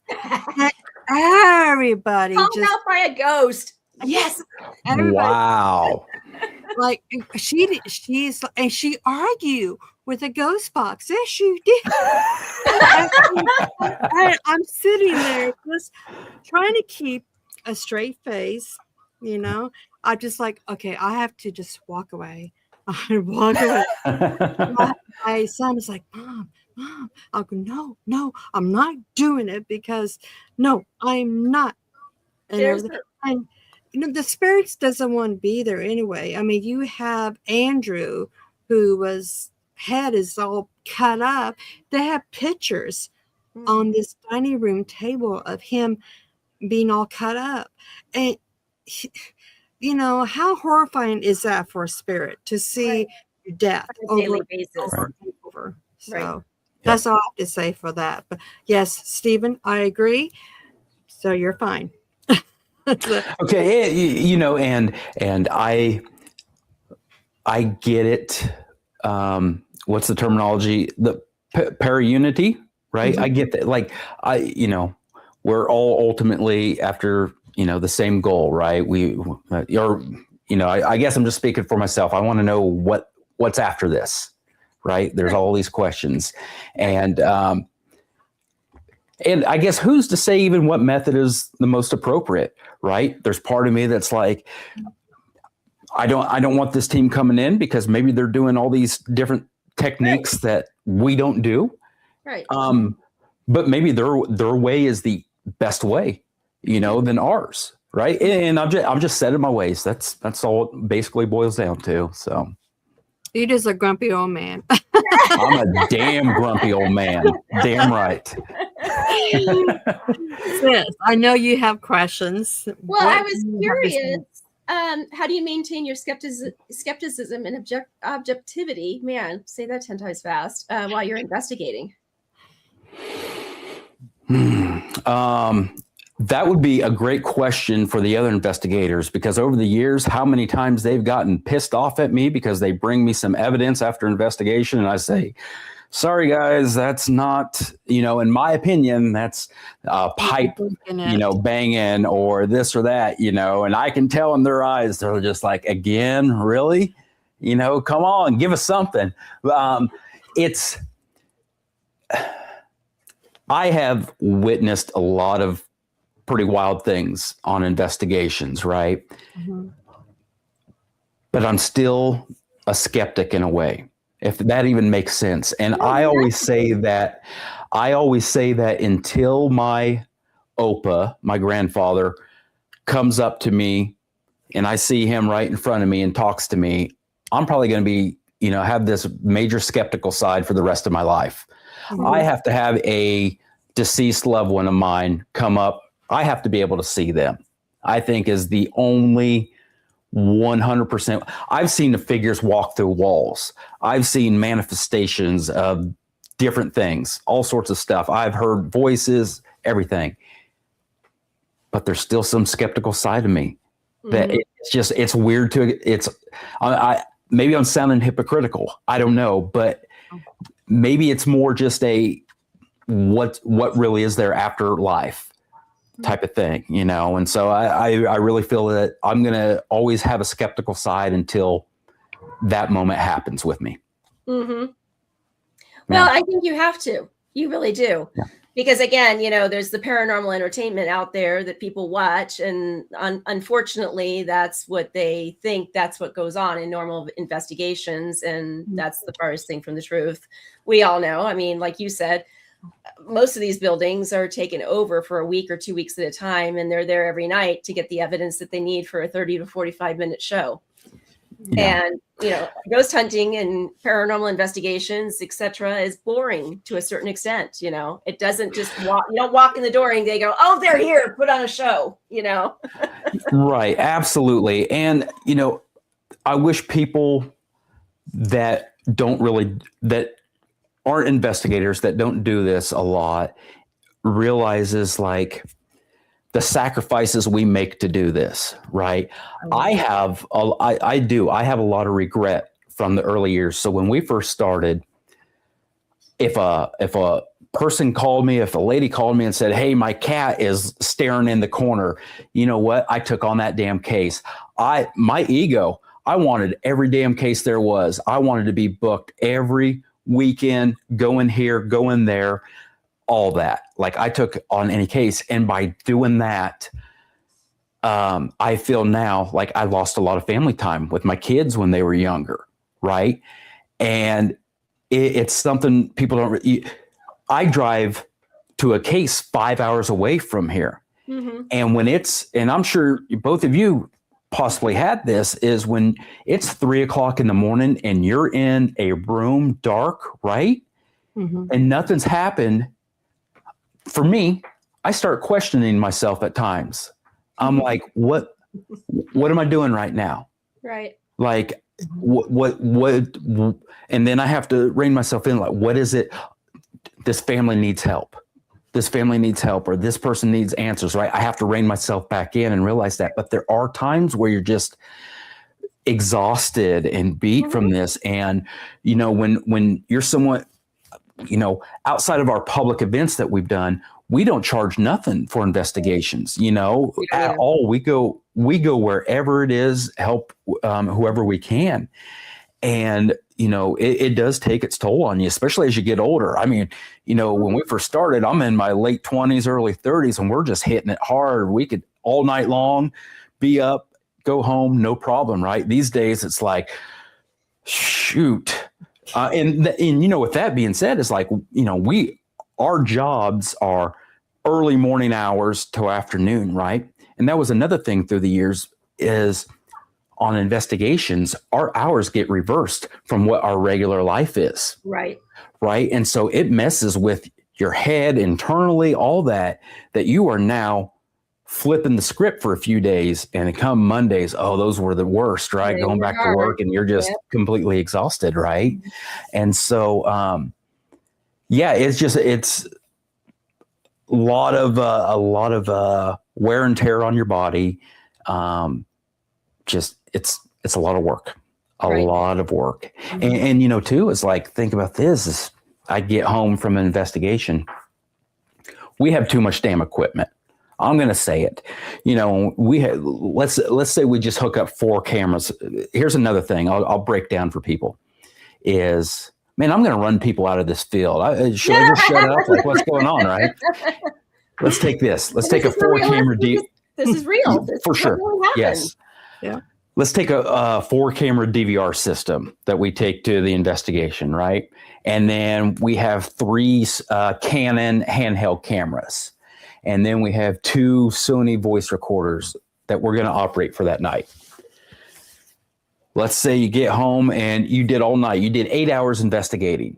Everybody called out by a ghost. Yes. Everybody, wow. Like she argued with a ghost box. Yes, you did. I'm sitting there just trying to keep a straight face, you know. I'm just like, okay, I have to just walk away. I walk away. My son is like, Mom. I'll go, no, I'm not doing it because no, I'm not. And you know, the spirits doesn't want to be there anyway. I mean, you have Andrew, who head is all cut up. They have pictures on this dining room table of him being all cut up. And, you know, how horrifying is that for a spirit to see death on a daily basis? Over. So that's all I have to say for that. But yes, Stephen, I agree. So you're fine. Okay, and I get it. What's the terminology? The para-unity, right? I get that. Like we're all ultimately after the same goal, right? I guess I'm just speaking for myself. I want to know what's after this, right? There's all these questions, and I guess who's to say even what method is the most appropriate, right? There's part of me that's like, I don't want this team coming in because maybe they're doing all these different techniques that we don't do. Right. But maybe their way is the best way, than ours. Right. And I'm just set in my ways. That's all it basically boils down to. So you're just a grumpy old man. I'm a damn grumpy old man. Damn right. Sis, I know you have questions. Well, I was curious. How do you maintain your skepticism and objectivity? Man, say that 10 times fast while you're investigating. That would be a great question for the other investigators, because over the years, how many times they've gotten pissed off at me because they bring me some evidence after investigation and I say, sorry, guys, that's not, in my opinion, that's a pipe, banging or this or that, and I can tell in their eyes, they're just like, again, really? Come on, give us something. I have witnessed a lot of pretty wild things on investigations, right? Mm-hmm. But I'm still a skeptic in a way, if that even makes sense. And I always say that until my Opa, my grandfather, comes up to me and I see him right in front of me and talks to me, I'm probably going to be, have this major skeptical side for the rest of my life. Mm-hmm. I have to have a deceased loved one of mine come up. I have to be able to see them, I think, is the only 100%. I've seen the figures walk through walls. I've seen manifestations of different things, all sorts of stuff. I've heard voices, everything. But there's still some skeptical side of me that it's weird maybe I'm sounding hypocritical. I don't know, but maybe it's more just what really is there after life type of thing, and so I really feel that I'm going to always have a skeptical side until that moment happens with me. Mm-hmm. Well, I think you have to. You really do. Yeah. Because again, there's the paranormal entertainment out there that people watch, and unfortunately, that's what they think. That's what goes on in normal investigations, and that's the farthest thing from the truth. We all know. I mean, like you said, most of these buildings are taken over for a week or 2 weeks at a time, and they're there every night to get the evidence that they need for a 30 to 45-minute show. Yeah. And, ghost hunting and paranormal investigations, etc., is boring to a certain extent. It doesn't just you don't walk in the door and they go, oh, they're here, put on a show, Right. Absolutely. And, I wish people that aren't investigators, that don't do this a lot, realizes like the sacrifices we make to do this, right? I have a lot of regret from the early years. So when we first started, if a person called me, if a lady called me and said, hey, my cat is staring in the corner, you know what? I took on that damn case. My ego, I wanted every damn case there was. I wanted to be booked every weekend, going here, going there, all that. Like I took on any case. And by doing that, I feel now like I lost a lot of family time with my kids when they were younger. Right. And it's something people don't, I drive to a case 5 hours away from here. Mm-hmm. And and I'm sure both of you possibly had this, is when it's 3 o'clock in the morning and you're in a room dark, right? Mm-hmm. And nothing's happened. For me, I start questioning myself at times. I'm like, what am I doing right now? Right. Like what, and then I have to rein myself in. Like, what is it? This family needs help. this family needs help or this person needs answers, right? I have to rein myself back in and realize that. But there are times where you're just exhausted and beat from this. And, when you're somewhat, outside of our public events that we've done, we don't charge nothing for investigations, at all. We go wherever it is, help whoever we can. And, it does take its toll on you, especially as you get older. I mean, when we first started, I'm in my late 20s, early 30s, and we're just hitting it hard. We could all night long be up, go home, no problem, right? These days, it's like, shoot. And with that being said, it's like, our jobs are early morning hours to afternoon, right? And that was another thing through the years is on investigations, our hours get reversed from what our regular life is. Right. Right. And so it messes with your head internally, all that you are now flipping the script for a few days, and come Mondays, those were the worst, right? Going back to work and you're just completely exhausted. Right. And so, it's a lot of wear and tear on your body. It's a lot of work, lot of work. And too, it's like, think about this, is I get home from an investigation. We have too much damn equipment. I'm going to say it. Let's say we just hook up 4 cameras. Here's another thing I'll break down for people is, man, I'm going to run people out of this field. Should I just shut up? Like, what's going on, right? Let's take this. Let's take a 4-camera This is real. For sure. Yes. Yeah. Let's take a 4-camera DVR system that we take to the investigation, right? And then we have 3 Canon handheld cameras. And then we have 2 Sony voice recorders that we're going to operate for that night. Let's say you get home and you did all night. You did 8 hours investigating.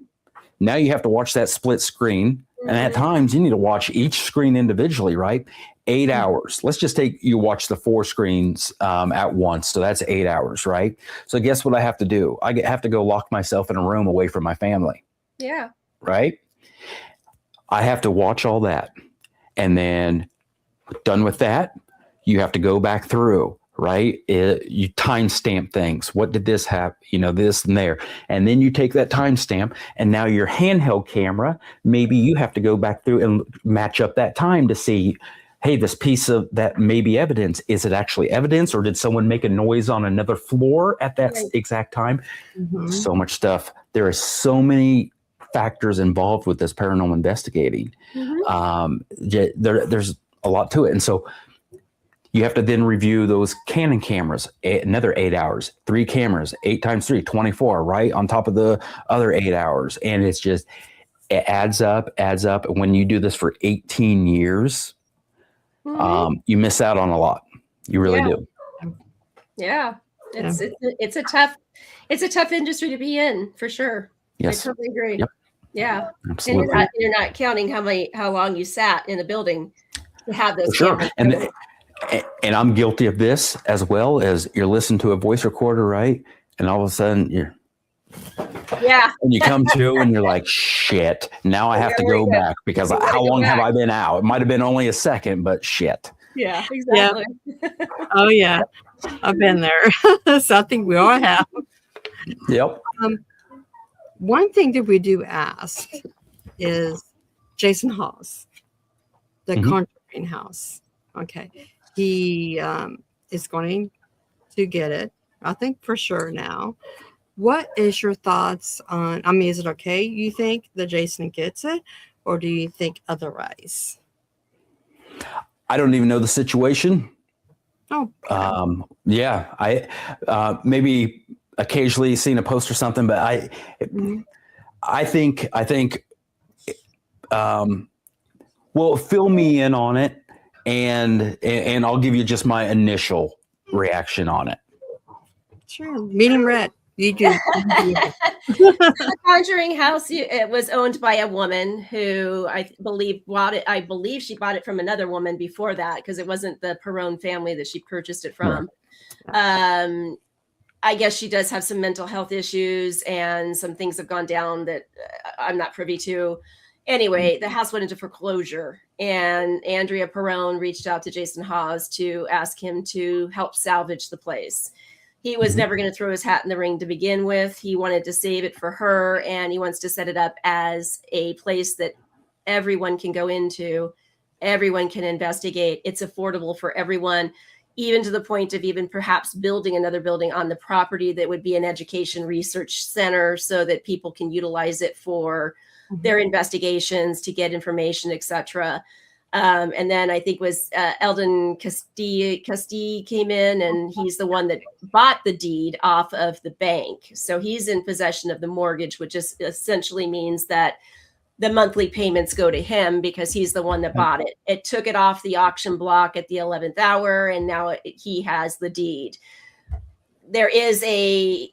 Now you have to watch that split screen. And at times you need to watch each screen individually, right? 8 hours. Let's just take you watch the 4 screens at once. So that's 8 hours, right? So guess what I have to do? I have to go lock myself in a room away from my family. Yeah. Right? I have to watch all that. And then done with that, you have to go back through, right? You timestamp things. What did this have? This and there. And then you take that timestamp, and now your handheld camera, maybe you have to go back through and match up that time to see, hey, this piece of that may be evidence. Is it actually evidence, or did someone make a noise on another floor at that exact time? So much stuff. There are so many factors involved with this paranormal investigating. There's a lot to it. And so you have to then review those Canon cameras, another 8 hours, 3 cameras, 8 times 3, 24, right? On top of the other 8 hours. And it's just, it adds up. And when you do this for 18 years, you miss out on a lot. You really do. Yeah. It's a tough industry to be in, for sure. Yes. I totally agree. Yep. Yeah. Absolutely. And you're not counting how long you sat in the building to have those. For sure. And I'm guilty of this as well, as you're listening to a voice recorder, right? And all of a sudden and you come to and you're like, shit, now I have to go back because how long have I been out? It might have been only a second, but shit. Yeah, exactly. Yeah. Oh yeah. I've been there. So I think we all have. Yep. One thing that we do ask is Jason Hawes, the Conjuring House. Okay. He is going to get it, I think, for sure now. What is your thoughts on, is it okay, you think, that Jason gets it, or do you think otherwise? I don't even know the situation. Oh. I maybe occasionally seen a post or something, but I think well, fill me in on it, and I'll give you just my initial reaction on it. Sure. Medium red. You do. The Conjuring House, it was owned by a woman who I believe bought it. I believe she bought it from another woman before that, because it wasn't the Perron family that she purchased it from. Right. I guess she does have some mental health issues, and some things have gone down that I'm not privy to. Anyway, the house went into foreclosure, and Andrea Perrone reached out to Jason Hawes to ask him to help salvage the place. He was never going to throw his hat in the ring to begin with. He wanted to save it for her, and he wants to set it up as a place that everyone can go into, everyone can investigate. It's affordable for everyone, even to the point of even perhaps building another building on the property that would be an education research center so that people can utilize it for their investigations, to get information, etc. And then I think was Eldon Castille came in, and he's the one that bought the deed off of the bank. So he's in possession of the mortgage, which just essentially means that the monthly payments go to him because he's the one that bought it. It took it off the auction block at the 11th hour, and now he has the deed. There is a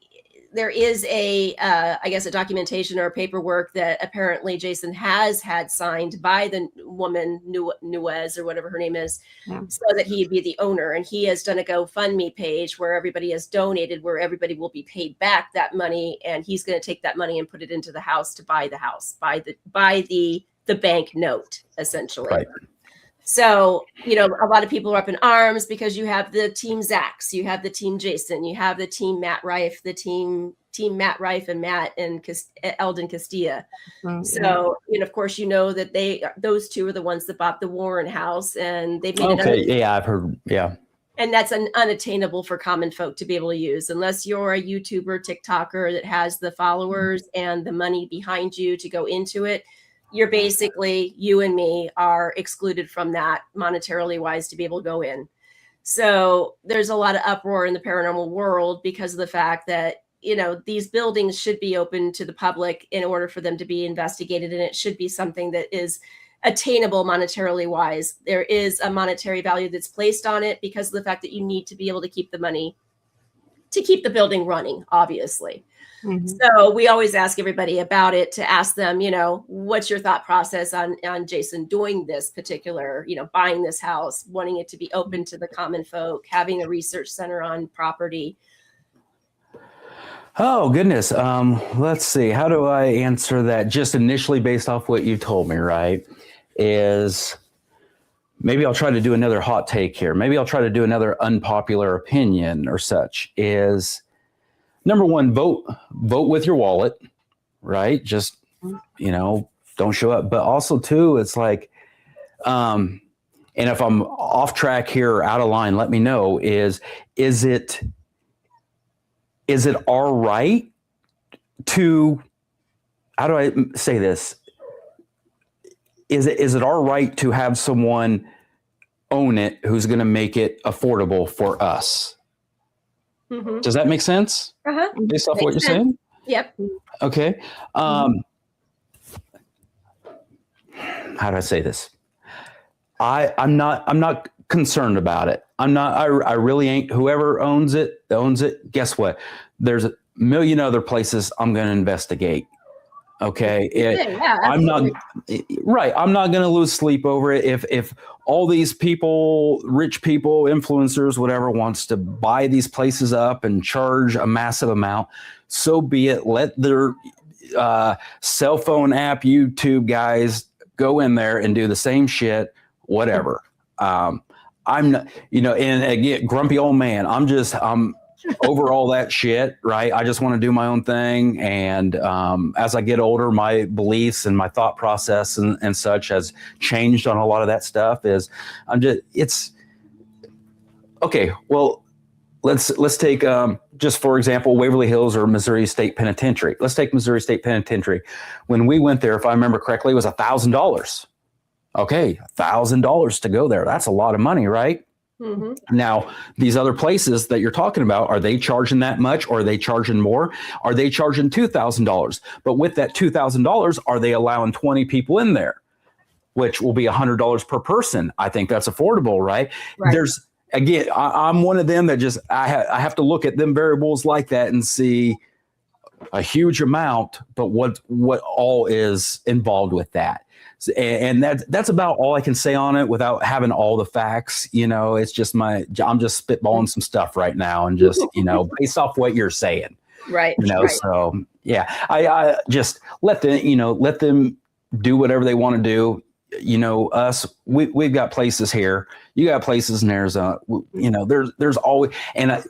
I guess a documentation or a paperwork that apparently Jason has had signed by the woman Nuez or whatever her name is, so that he'd be the owner. And he has done a GoFundMe page where everybody has donated, where everybody will be paid back that money, and he's going to take that money and put it into the house to buy the house, buy the bank note, essentially. Right. So, you know, a lot of people are up in arms because you have the team Zax, you have the team Jason, you have the team Matt Rife, the team Matt Rife and Matt and Eldon Castilla. So, you know, of course, you know that those two are the ones that bought the Warren house, and they've made it. Yeah, I've heard. Yeah. And that's unattainable for common folk to be able to use, unless you're a YouTuber, TikToker that has the followers and the money behind you to go into it. You're basically, you and me are excluded from that monetarily wise to be able to go in. So there's a lot of uproar in the paranormal world because of the fact that, you know, these buildings should be open to the public in order for them to be investigated. And it should be something that is attainable monetarily wise. There is a monetary value that's placed on it because of the fact that you need to be able to keep the money to keep the building running, obviously. So we always ask everybody about it, to ask them, you know, what's your thought process on Jason doing this particular, you know, buying this house, wanting it to be open to the common folk, having a research center on property. Oh, goodness. Let's see. How do I answer that? Just initially based off what you told me, right? Is maybe I'll try to do another hot take here. Maybe I'll try to do another unpopular opinion or such. Is number one, vote with your wallet, right? Just, you know, don't show up. But also too, it's like, and if I'm off track here or out of line, let me know. Is it all right to, how do I say this? Is it all right to have someone own it who's going to make it affordable for us? Does that make sense? Based off what you're saying? Yep. Okay. How do I say this? I'm not concerned about it. I really ain't. Whoever owns it. Guess what? There's a million other places I'm going to investigate. Okay. I'm not right. I'm not going to lose sleep over it. If all these people, rich people, influencers, whatever, wants to buy these places up and charge a massive amount, so be it. Let their cell phone app, YouTube guys go in there and do the same shit, whatever. I'm not, you know, and again, grumpy old man. I'm over all that shit, right? I just want to do my own thing. And as I get older, my beliefs and my thought process and such has changed on a lot of that stuff. It's okay. Well, let's take just for example, Waverly Hills or Missouri State Penitentiary. Let's take Missouri State Penitentiary. When we went there, if I remember correctly, it was $1,000. Okay, $1,000 to go there. That's a lot of money, right? Now, these other places that you're talking about, are they charging that much, or are they charging more? Are they charging $2,000? But with that $2,000, are they allowing 20 people in there, which will be $100 per person? I think that's affordable, right? There's, again, I'm one of them that just, I have to look at them variables like that and see a huge amount, but what all is involved with that. And that's about all I can say on it without having all the facts. You know, it's just I'm just spitballing some stuff right now, and just, you know, based off what you're saying. Right. You know, so yeah, I just let them do whatever they want to do. You know, we've got places here. You got places in Arizona. You know, there's always, and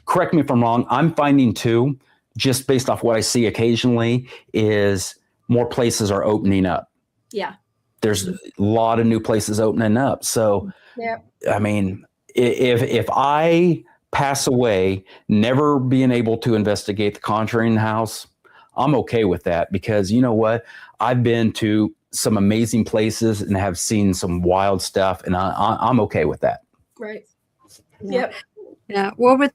correct me if I'm wrong, I'm finding too, just based off what I see occasionally, is more places are opening up. Yeah. There's a lot of new places opening up. So, yeah. I mean, if I pass away, never being able to investigate the Conjuring house, I'm okay with that, because you know what? I've been to some amazing places and have seen some wild stuff, and I'm okay with that. Right. Yeah. Yep. Yeah. Well, with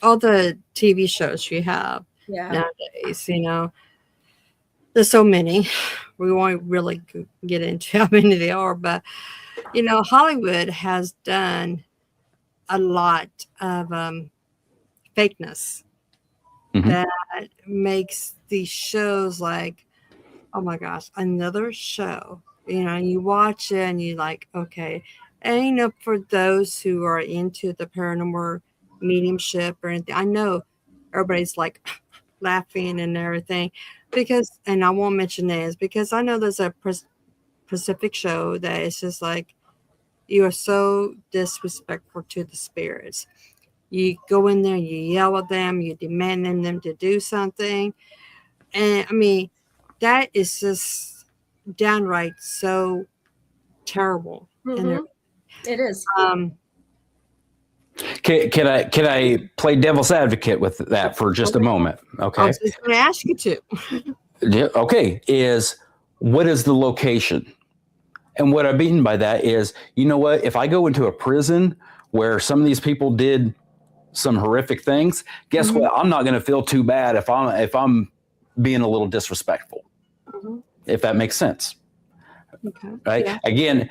all the TV shows you have nowadays, you know, there's so many. We won't really get into how many they are, but you know, Hollywood has done a lot of fakeness that makes these shows like, oh my gosh, another show. You know, you watch it and you like, okay. And you know, for those who are into the paranormal mediumship or anything, I know everybody's like laughing and everything because, and I won't mention names because I know there's a Pacific show that it's just like, you are so disrespectful to the spirits. You go in there, you yell at them, you demand them to do something. And I mean, that is just downright so terrible. Mm-hmm. It is. Can I play devil's advocate with that for just a moment? Okay. I was just going to ask you to. Yeah, okay. What is the location? And what I mean by that is, you know what? If I go into a prison where some of these people did some horrific things, guess what? I'm not going to feel too bad if I'm being a little disrespectful, if that makes sense. Okay. Right. Yeah. Again,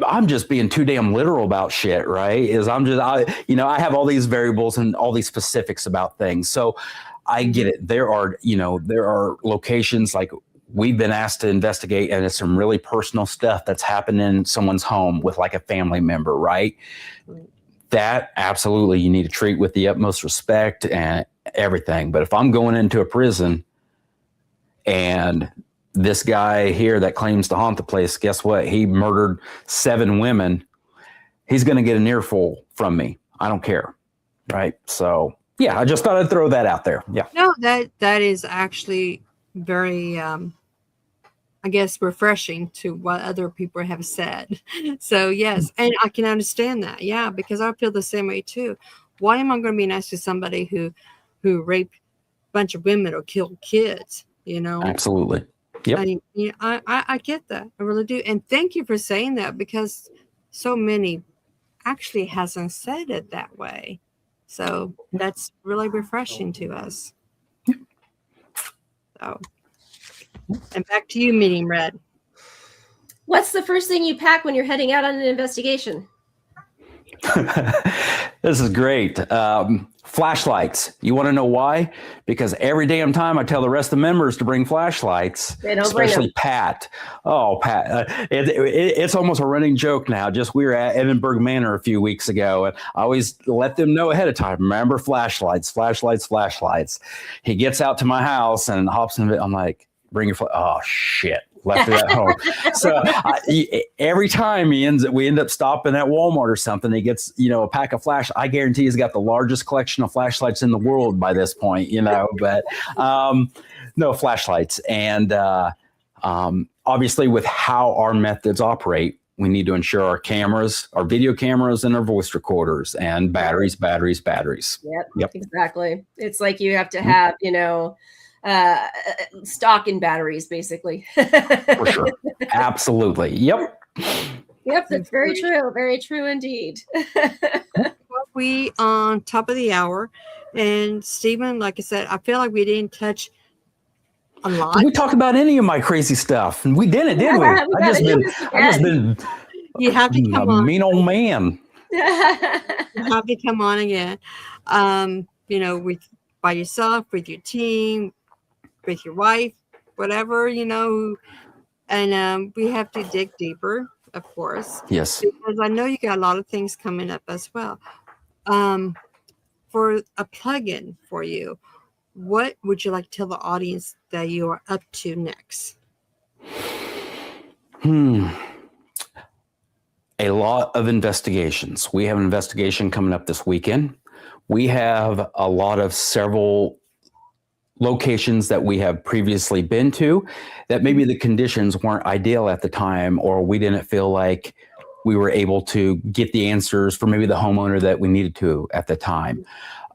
I'm just being too damn literal about shit. Right. I have all these variables and all these specifics about things. So I get it. There are locations like we've been asked to investigate, and it's some really personal stuff that's happened in someone's home with like a family member. Right. That absolutely you need to treat with the utmost respect and everything. But if I'm going into a prison and this guy here that claims to haunt the place, guess what? He murdered 7 women. He's going to get an earful from me. I don't care. Right. So, yeah, I just thought I'd throw that out there. Yeah. No, that is actually very, I guess, refreshing to what other people have said. So, yes. And I can understand that. Yeah, because I feel the same way, too. Why am I going to be nice to somebody who raped a bunch of women or killed kids? You know? Absolutely. Yep. I get that. I really do. And thank you for saying that, because so many actually hasn't said it that way. So that's really refreshing to us. So, and back to you, Medium Red. What's the first thing you pack when you're heading out on an investigation? This is great. Flashlights. You want to know why? Because every damn time I tell the rest of the members to bring flashlights, especially Pat. Oh, Pat. It's almost a running joke now. Just we were at Edinburgh Manor a few weeks ago, and I always let them know ahead of time. Remember, flashlights. He gets out to my house and hops in it. I'm like, bring your oh, shit. Left it at home. So every time we end up stopping at Walmart or something, he gets, a pack of flash. I guarantee he's got the largest collection of flashlights in the world by this point, but no flashlights. And obviously with how our methods operate, we need to ensure our cameras, our video cameras, and our voice recorders, and batteries. Yep. Exactly. It's like you have to have, stock in batteries, basically. For sure. Absolutely. Yep. Yep, that's very true. Very true indeed. We on top of the hour, and Stephen, like I said, I feel like we didn't touch a lot. Did we talk about any of my crazy stuff? We didn't, did we? I just been. You have to come on. Mean old man. You have to come on again. By yourself, with your team, with your wife, whatever, and we have to dig deeper, of course. Yes. Because I know you got a lot of things coming up as well. For a plug-in for you, what would you like to tell the audience that you are up to next? A lot of investigations. We have an investigation coming up this weekend. We have a lot of several locations that we have previously been to that maybe the conditions weren't ideal at the time, or we didn't feel like we were able to get the answers for maybe the homeowner that we needed to at the time.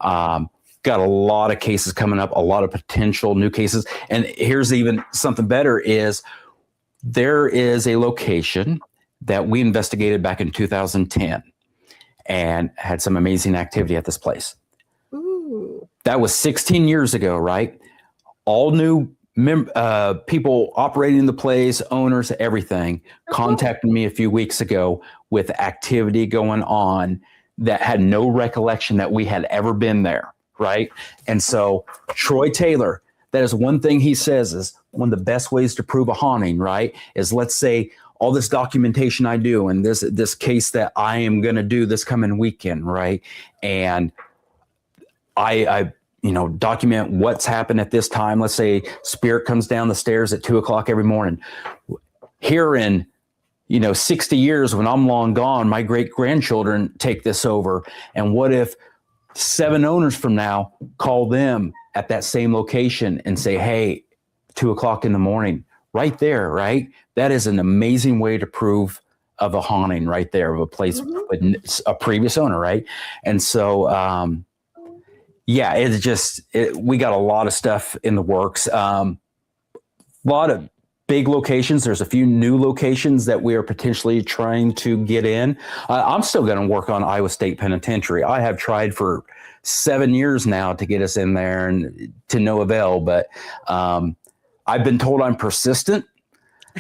Got a lot of cases coming up, a lot of potential new cases. And here's even something better is there is a location that we investigated back in 2010 and had some amazing activity at this place. Ooh. That was 16 years ago, right? All new people operating the place, owners, everything, contacted me a few weeks ago with activity going on that had no recollection that we had ever been there, right? And so Troy Taylor, that is one thing he says is one of the best ways to prove a haunting, right? Is let's say all this documentation I do and this case that I am going to do this coming weekend, right? And I document what's happened at this time. Let's say spirit comes down the stairs at 2:00 every morning. Here in, 60 years when I'm long gone, my great grandchildren take this over. And what if 7 owners from now call them at that same location and say, hey, 2:00 in the morning, right there, right? That is an amazing way to prove of a haunting right there of a place with a previous owner, right? And so, yeah, it's just, we got a lot of stuff in the works. A lot of big locations. There's a few new locations that we are potentially trying to get in. I'm still going to work on Iowa State Penitentiary. I have tried for 7 years now to get us in there and to no avail, but I've been told I'm persistent.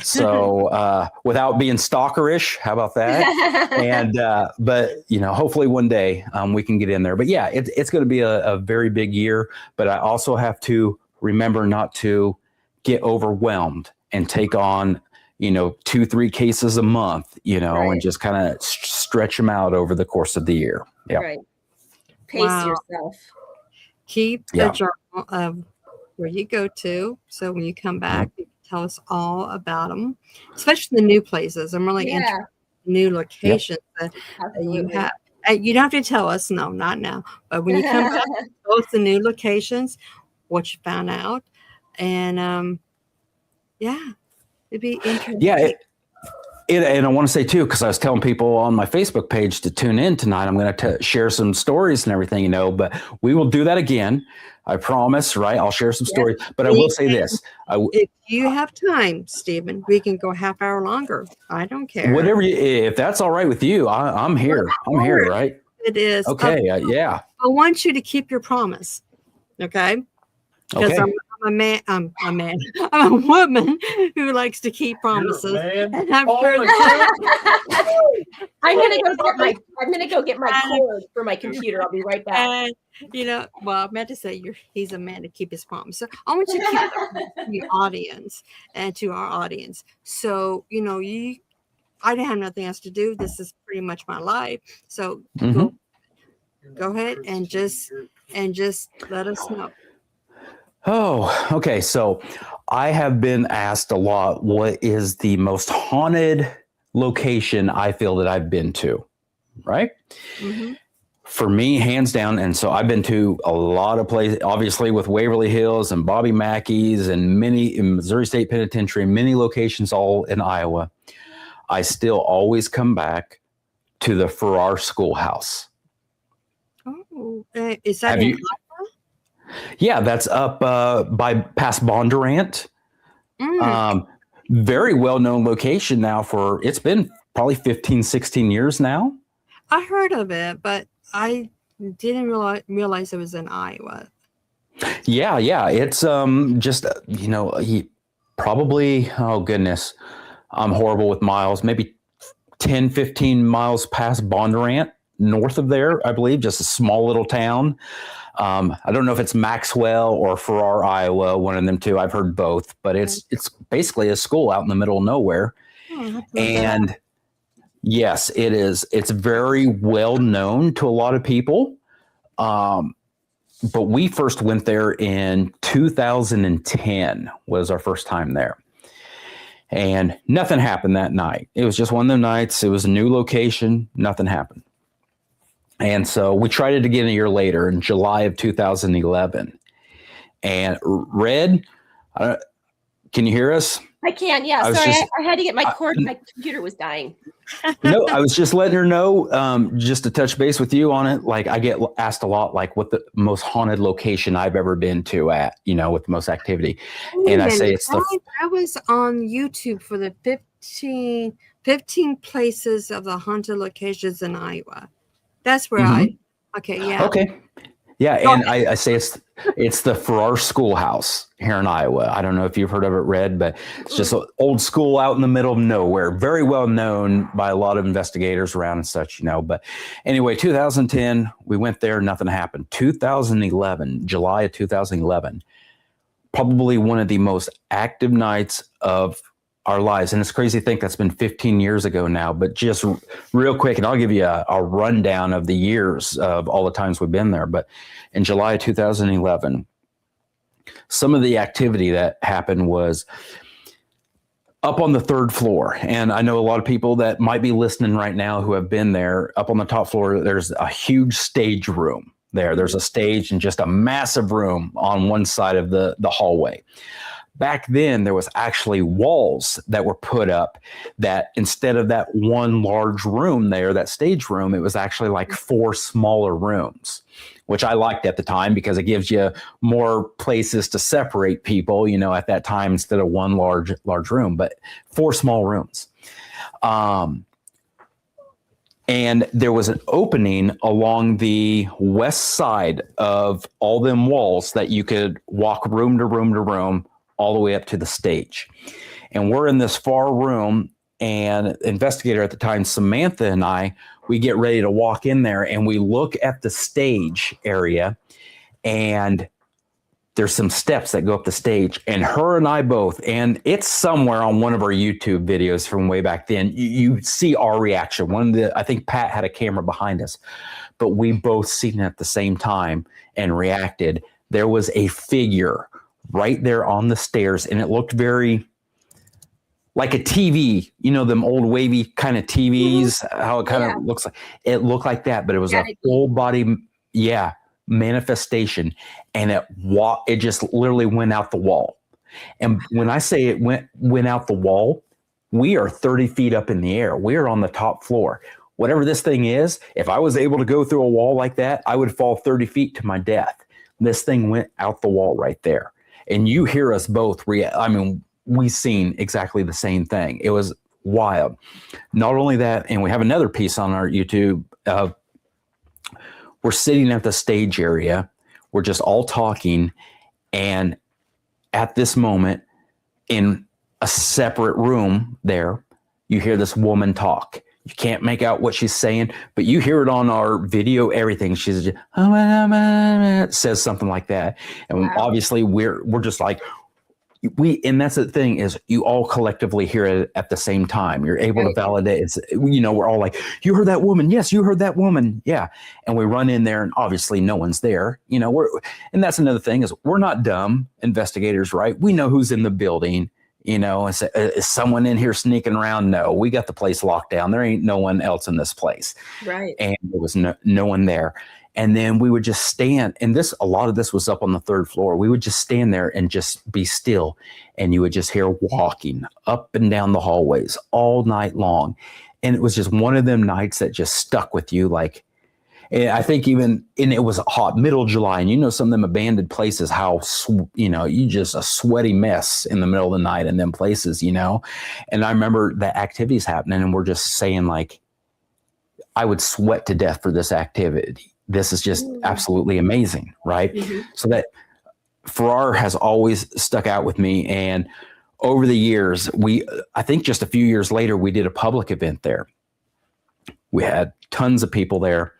So without being stalkerish, how about that? And but hopefully one day we can get in there. But yeah, it's going to be a very big year. But I also have to remember not to get overwhelmed and take on 2-3 cases a month, right. And just kind of stretch them out over the course of the year. Yeah. Right. Pace yourself. Keep the journal of where you go to. So when you come back, you can tell us all about them, especially the new places. I'm really interested in new locations that you have. You don't have to tell us, no, not now. But when you come back, both the new locations, what you found out, and it'd be interesting. Yeah. And I want to say too, because I was telling people on my Facebook page to tune in tonight, I'm going to share some stories and everything, but we will do that again. I promise, right? I'll share some stories, but I will say this. If you have time, Stephen, we can go half hour longer. I don't care. Whatever, if that's all right with you, I'm here. I'm here, right? It is. Okay, yeah. I want you to keep your promise, okay? Because I'm a woman who likes to keep promises. And I'm sure I'm gonna go get my cord for my computer. I'll be right back. I meant to say he's a man to keep his promise. So I want you to keep that to the audience and to our audience. So I didn't have nothing else to do. This is pretty much my life. So go ahead and just let us know. Oh, okay. So I have been asked a lot, what is the most haunted location I feel that I've been to, right? Mm-hmm. For me, hands down. And so I've been to a lot of places, obviously with Waverly Hills and Bobby Mackey's and many in Missouri State Penitentiary, many locations all in Iowa. I still always come back to the Farrar Schoolhouse. Oh, is that in Iowa? Yeah, that's up by past Bondurant. Very well-known location now it's been probably 15, 16 years now. I heard of it, but I didn't realize it was in Iowa. Yeah. It's just, probably, oh goodness, I'm horrible with miles, maybe 10, 15 miles past Bondurant, north of there, I believe, just a small little town. I don't know if it's Maxwell or Farrar, Iowa, one of them two. I've heard both, but it's basically a school out in the middle of nowhere. And yes, it is. It's very well known to a lot of people. But we first went there in 2010 was our first time there. And nothing happened that night. It was just one of the nights. It was a new location. Nothing happened. And so we tried it again a year later in July of 2011. And Red, can you hear us? I can, yeah. Sorry, I had to get my cord. My computer was dying. No, I was just letting her know, just to touch base with you on it. Like, I get asked a lot, like, what the most haunted location I've ever been to at, with the most activity. And I say it's I was on YouTube for the 15 places of the haunted locations in Iowa. That's where okay, yeah. Okay. Yeah, and I say it's the Farrar Schoolhouse here in Iowa. I don't know if you've heard of it, Red, but it's just an old school out in the middle of nowhere. Very well known by a lot of investigators around and such, But anyway, 2010, we went there, nothing happened. 2011, July of 2011, probably one of the most active nights of our lives. And it's crazy to think that's been 15 years ago now, but just real quick, and I'll give you a rundown of the years of all the times we've been there. But in July of 2011, some of the activity that happened was up on the third floor. And I know a lot of people that might be listening right now who have been there. Up on the top floor, there's a huge stage room there. There's a stage and just a massive room on one side of the hallway. Back then, there was actually walls that were put up that instead of that one large room there, that stage room, it was actually like 4 smaller rooms, which I liked at the time because it gives you more places to separate people, at that time instead of one large room, but 4 small rooms. And there was an opening along the west side of all them walls that you could walk room to room to room, all the way up to the stage. And we're in this far room, and investigator at the time, Samantha, and we get ready to walk in there, and we look at the stage area, and there's some steps that go up the stage, and her and I both, and it's somewhere on one of our YouTube videos from way back then, you see our reaction. I think Pat had a camera behind us, but we both seen it at the same time and reacted. There was a figure right there on the stairs, and it looked very like a TV, them old wavy kind of TVs, how it kind of looks like. It looked like that, but it was a full body, manifestation, and it just literally went out the wall. And when I say it went out the wall, we are 30 feet up in the air. We are on the top floor. Whatever this thing is, if I was able to go through a wall like that, I would fall 30 feet to my death. This thing went out the wall right there. And you hear us both we seen exactly the same thing. It was wild. Not only that, and we have another piece on our YouTube. We're sitting at the stage area. We're just all talking. And at this moment, in a separate room there, you hear this woman talk. You can't make out what she's saying, but you hear it on our video, everything. She's just, says something like that. And obviously we're just like, and that's the thing is you all collectively hear it at the same time. You're able to validate it. We're all like, you heard that woman. Yes, you heard that woman. Yeah. And we run in there and obviously no one's there. And that's another thing is we're not dumb investigators, right? We know who's in the building. Is someone in here sneaking around? No, we got the place locked down. There ain't no one else in this place. Right. And there was no one there. And then we would just stand, and a lot of this was up on the third floor. We would just stand there and just be still. And you would just hear walking up and down the hallways all night long. And it was just one of them nights that just stuck with you. And I think and it was hot, middle of July, and some of them abandoned places, how, you just a sweaty mess in the middle of the night in them places, And I remember the activities happening, and we're just saying I would sweat to death for this activity. This is just absolutely amazing, right? Mm-hmm. So that Farrar has always stuck out with me. And over the years, I think just a few years later, we did a public event there. We had tons of people there.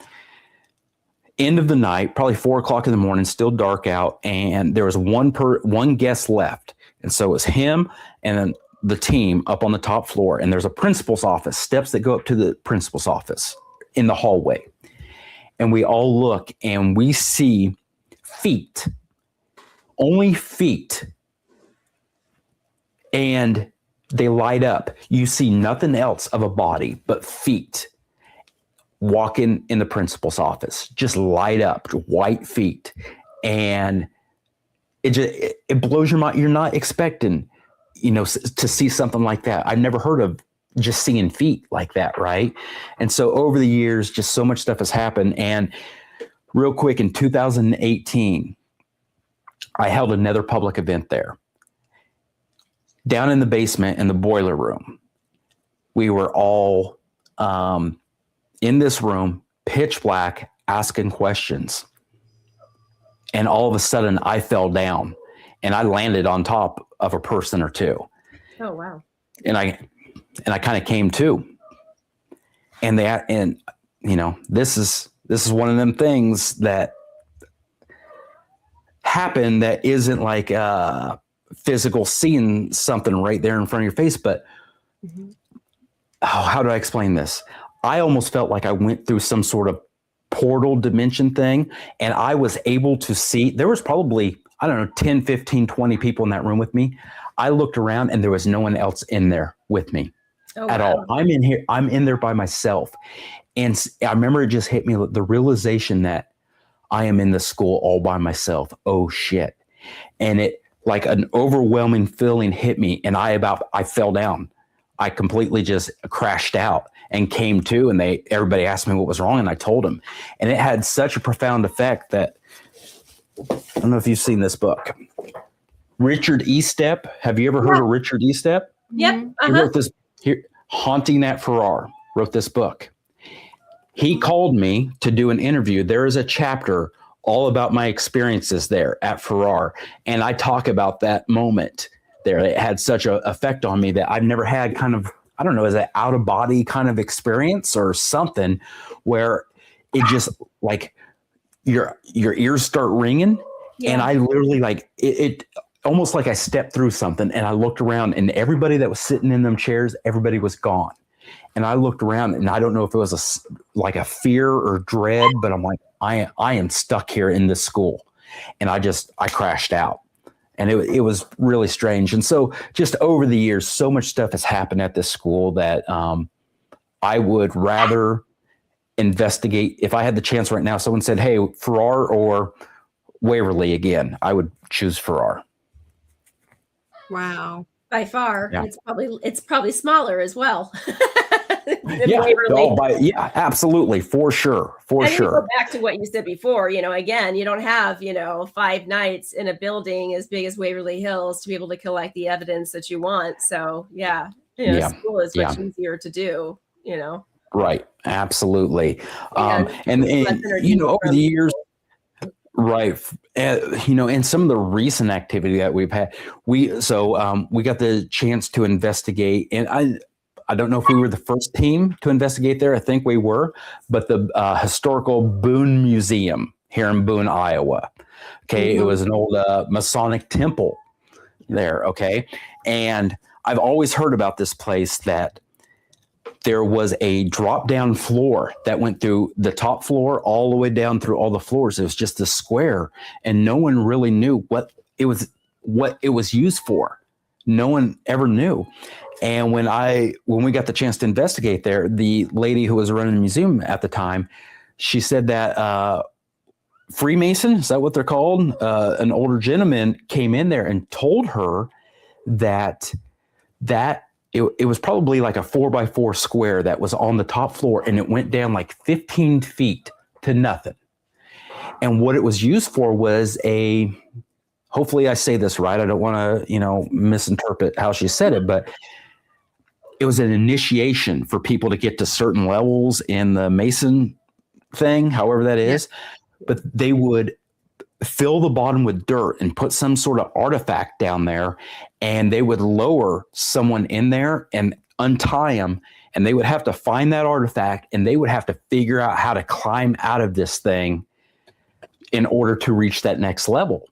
End of the night, probably 4:00 in the morning, still dark out, and there was one guest left, and so it was him and then the team up on the top floor. And there's a principal's office, steps that go up to the principal's office in the hallway, and we all look and we see feet, only feet, and they light up. You see nothing else of a body but feet walking in the principal's office, just light up, white feet. And it blows your mind. You're not expecting, to see something like that. I've never heard of just seeing feet like that, right? And so over the years, just so much stuff has happened. And real quick, in 2018, I held another public event there. Down in the basement in the boiler room, we were all in this room, pitch black, asking questions. And all of a sudden, I fell down and I landed on top of a person or two. Oh, wow. And I kind of came to. And this is one of them things that happen that isn't like physical seeing something right there in front of your face, but how do I explain this? I almost felt like I went through some sort of portal dimension thing, and I was able to see. There was probably, 10, 15, 20 people in that room with me. I looked around and there was no one else in there with me at all. I'm in there by myself. And I remember it just hit me, the realization that I am in the school all by myself. Oh shit. And it, like an overwhelming feeling hit me, and I fell down. I completely just crashed out and came to, and everybody asked me what was wrong, and I told them. And it had such a profound effect that, I don't know if you've seen this book. Richard Estep. Have you ever heard of Richard Estep? Yep. He wrote this here, Haunting at Farrar, wrote this book. He called me to do an interview. There is a chapter all about my experiences there at Farrar. And I talk about that moment there. It had such an effect on me that I've never had kind of, I don't know, is it out of body kind of experience or something where it just like your ears start ringing. Yeah. And I literally like it almost like I stepped through something, and I looked around, and everybody that was sitting in them chairs, everybody was gone. And I looked around, and I don't know if it was like a fear or dread, but I'm like, I am stuck here in this school. And I crashed out, and it was really strange. And so just over the years, so much stuff has happened at this school that I would rather investigate. If I had the chance right now, someone said, hey, Farrar or Waverly again, I would choose Farrar. Wow. By far. Yeah. It's probably smaller as well. Yeah, absolutely. For sure. For sure. Go back to what you said before, again, you don't have, 5 nights in a building as big as Waverly Hills to be able to collect the evidence that you want. So school is much easier to do, Right. Absolutely. And over the years, right. And some of the recent activity that we've had, we got the chance to investigate, and I don't know if we were the first team to investigate there. I think we were, but the historical Boone Museum here in Boone, Iowa. Okay. Mm-hmm. It was an old Masonic temple there. Okay. And I've always heard about this place that there was a drop down floor that went through the top floor all the way down through all the floors. It was just a square, and no one really knew what it was used for. No one ever knew. And when we got the chance to investigate there, the lady who was running the museum at the time, she said that Freemason, is that what they're called? An older gentleman came in there and told her that it was probably like a 4x4 square that was on the top floor, and it went down like 15 feet to nothing. And what it was used for was hopefully I say this right, I don't want to, misinterpret how she said it, but it was an initiation for people to get to certain levels in the Mason thing, however that is. But they would fill the bottom with dirt and put some sort of artifact down there, and they would lower someone in there and untie them, and they would have to find that artifact, and they would have to figure out how to climb out of this thing in order to reach that next level.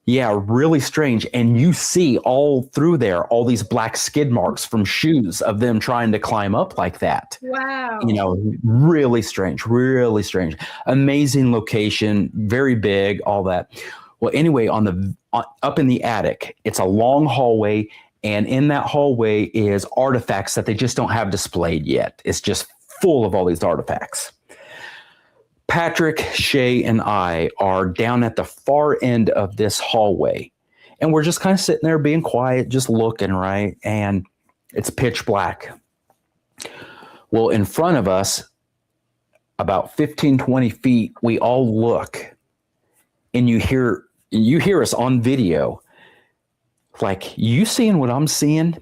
Yeah, really strange. And you see all through there, all these black skid marks from shoes of them trying to climb up like that. Wow. Really strange, really strange. Amazing location, very big, all that. Well, anyway, up in the attic, it's a long hallway, And in that hallway is artifacts that they just don't have displayed yet. It's just full of all these artifacts. Patrick, Shay, and I are down at the far end of this hallway. And we're just kind of sitting there being quiet, just looking, right? And it's pitch black. Well, in front of us, about 15, 20 feet, we all look. And you hear us on video. Like, you seeing what I'm seeing?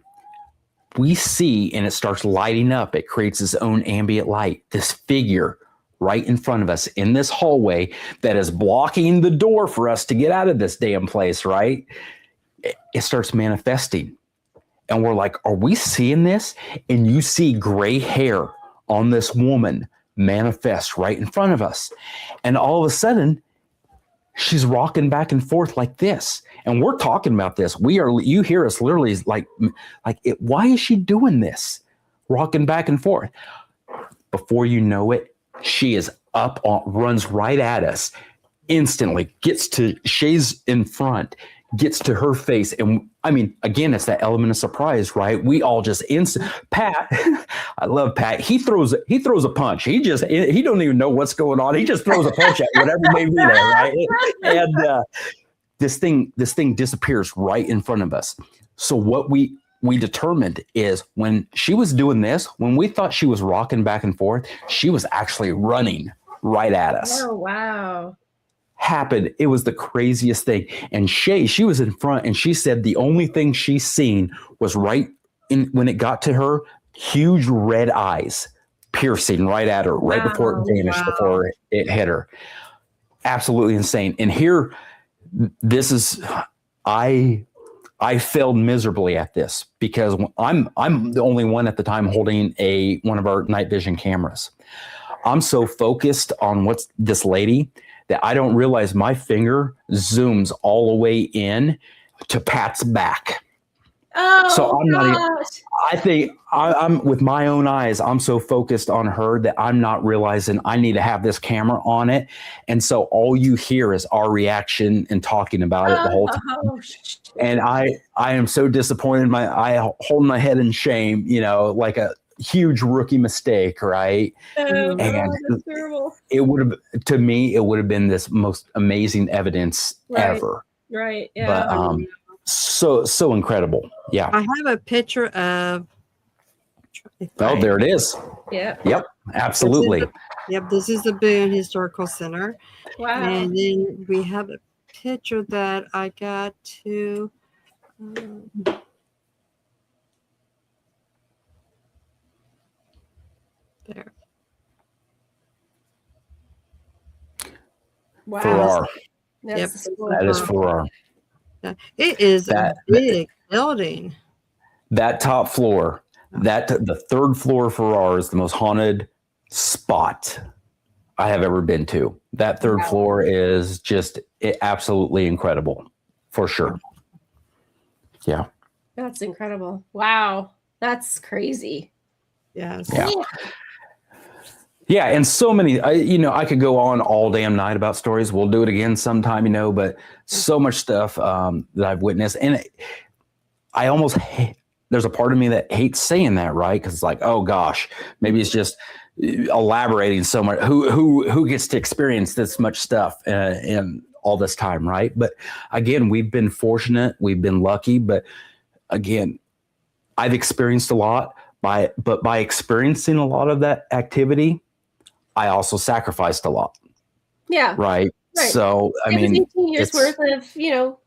We see, and it starts lighting up. It creates its own ambient light. This figure right in front of us in this hallway that is blocking the door for us to get out of this damn place, right? It starts manifesting. And we're like, are we seeing this? And you see gray hair on this woman manifest right in front of us. And all of a sudden, she's rocking back and forth like this. And we're talking about this. You hear us literally like why is she doing this? Rocking back and forth. Before you know it, she is up, runs right at us instantly, gets to Shay's in front, gets to her face. And I mean, again, it's that element of surprise, right? We all just Pat, I love Pat. He throws a punch. He don't even know what's going on. He just throws a punch at whatever may be there, right? And this thing disappears right in front of us. So what we determined is when she was doing this, when we thought she was rocking back and forth, she was actually running right at us. Oh, wow. Happened. It was the craziest thing. And Shay, she was in front, and she said the only thing she's seen was right in when it got to her, huge red eyes piercing right at her, right before it vanished, before it hit her. Absolutely insane. And here, this is, I failed miserably at this because I'm the only one at the time holding one of our night vision cameras. I'm so focused on what's this lady that I don't realize my finger zooms all the way in to Pat's back. Oh, so I'm gosh. not even, I think I'm with my own eyes. I'm so focused on her that I'm not realizing I need to have this camera on it. And so all you hear is our reaction and talking about it the whole time. Oh, and I am so disappointed. I hold my head in shame, like a huge rookie mistake, right? Oh, and that's terrible. It would have, to me, it would have been this most amazing evidence ever. Right. Yeah. But so incredible. Yeah. I have a picture of. Oh, there it is. Yeah. Yep. Absolutely. This is the Boone Historical Center. Wow. And then we have a picture that I got to. There. Wow. Farrar. That's That is Farrar. It is a big building. That top floor, the third floor Farrar is the most haunted spot I have ever been to. That third floor is just absolutely incredible, for sure. Yeah. That's incredible. Wow. That's crazy. Yes. Yeah. Yeah, and so many, I could go on all damn night about stories. We'll do it again sometime, but so much stuff that I've witnessed. And I almost there's a part of me that hates saying that, right? Because it's like, oh gosh, maybe it's just elaborating so much. Who gets to experience this much stuff in all this time, right? But again, we've been fortunate, we've been lucky. But again, I've experienced a lot. By experiencing a lot of that activity, I also sacrificed a lot. Yeah. Right. So, I mean, 18 years worth of,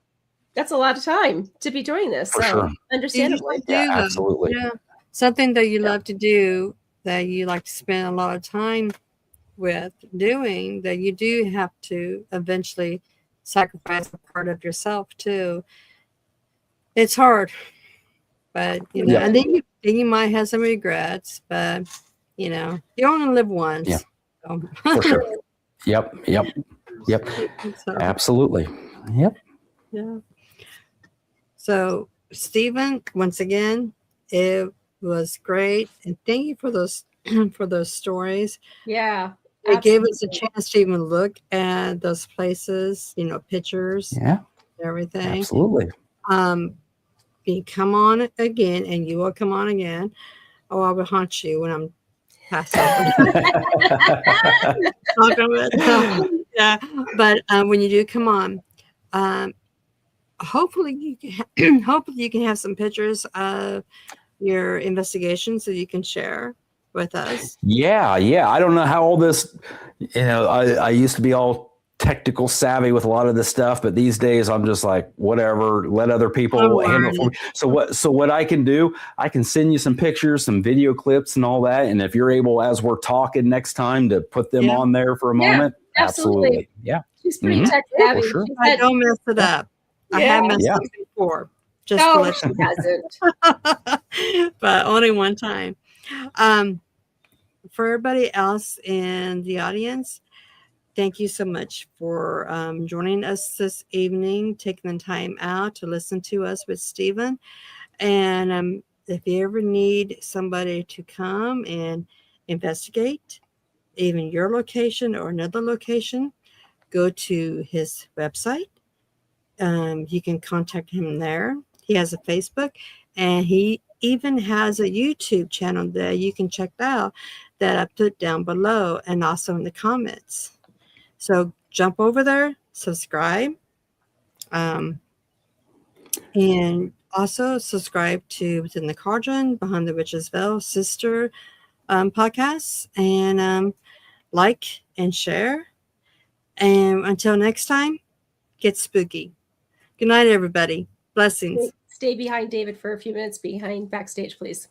that's a lot of time to be doing this. For sure. Understandably. Yeah, absolutely. Yeah. Something that you love to do, that you like to spend a lot of time with doing, that you do have to eventually sacrifice a part of yourself too. It's hard, but and then you might have some regrets, but you only live once. Yeah. So. For sure. Yep. So, absolutely. Yep. Yeah. So, Stephen, once again, it was great, and thank you for those stories. Yeah. It gave us a chance to even look at those places, pictures, yeah, everything. Absolutely. me come on again, and you will come on again. Oh, I will haunt you when I'm passed out. Yeah, but when you do come on, hopefully hopefully you can have some pictures of your investigation so you can share with us. Yeah. I don't know how all this, I used to be all technical savvy with a lot of this stuff, but these days I'm just like, whatever, let other people handle it for me. So what I can do, I can send you some pictures, some video clips and all that. And if you're able, as we're talking next time, to put them on there for a moment. Absolutely. Yeah. She's pretty tech savvy. For sure. I don't mess it up. I have messed up before. Just no, she hasn't. But only one time. For everybody else in the audience, thank you so much for joining us this evening, taking the time out to listen to us with Stephen. And if you ever need somebody to come and investigate, even your location or another location, go to his website. You can contact him there. He has a Facebook, and he even has a YouTube channel that you can check out that I put down below and also in the comments. So jump over there, subscribe, and also subscribe to Within the Cauldron, Behind the Witch's Veil, sister podcasts, and like and share. And until next time, get spooky. Good night, everybody. Blessings. Stay behind David for a few minutes behind backstage, please.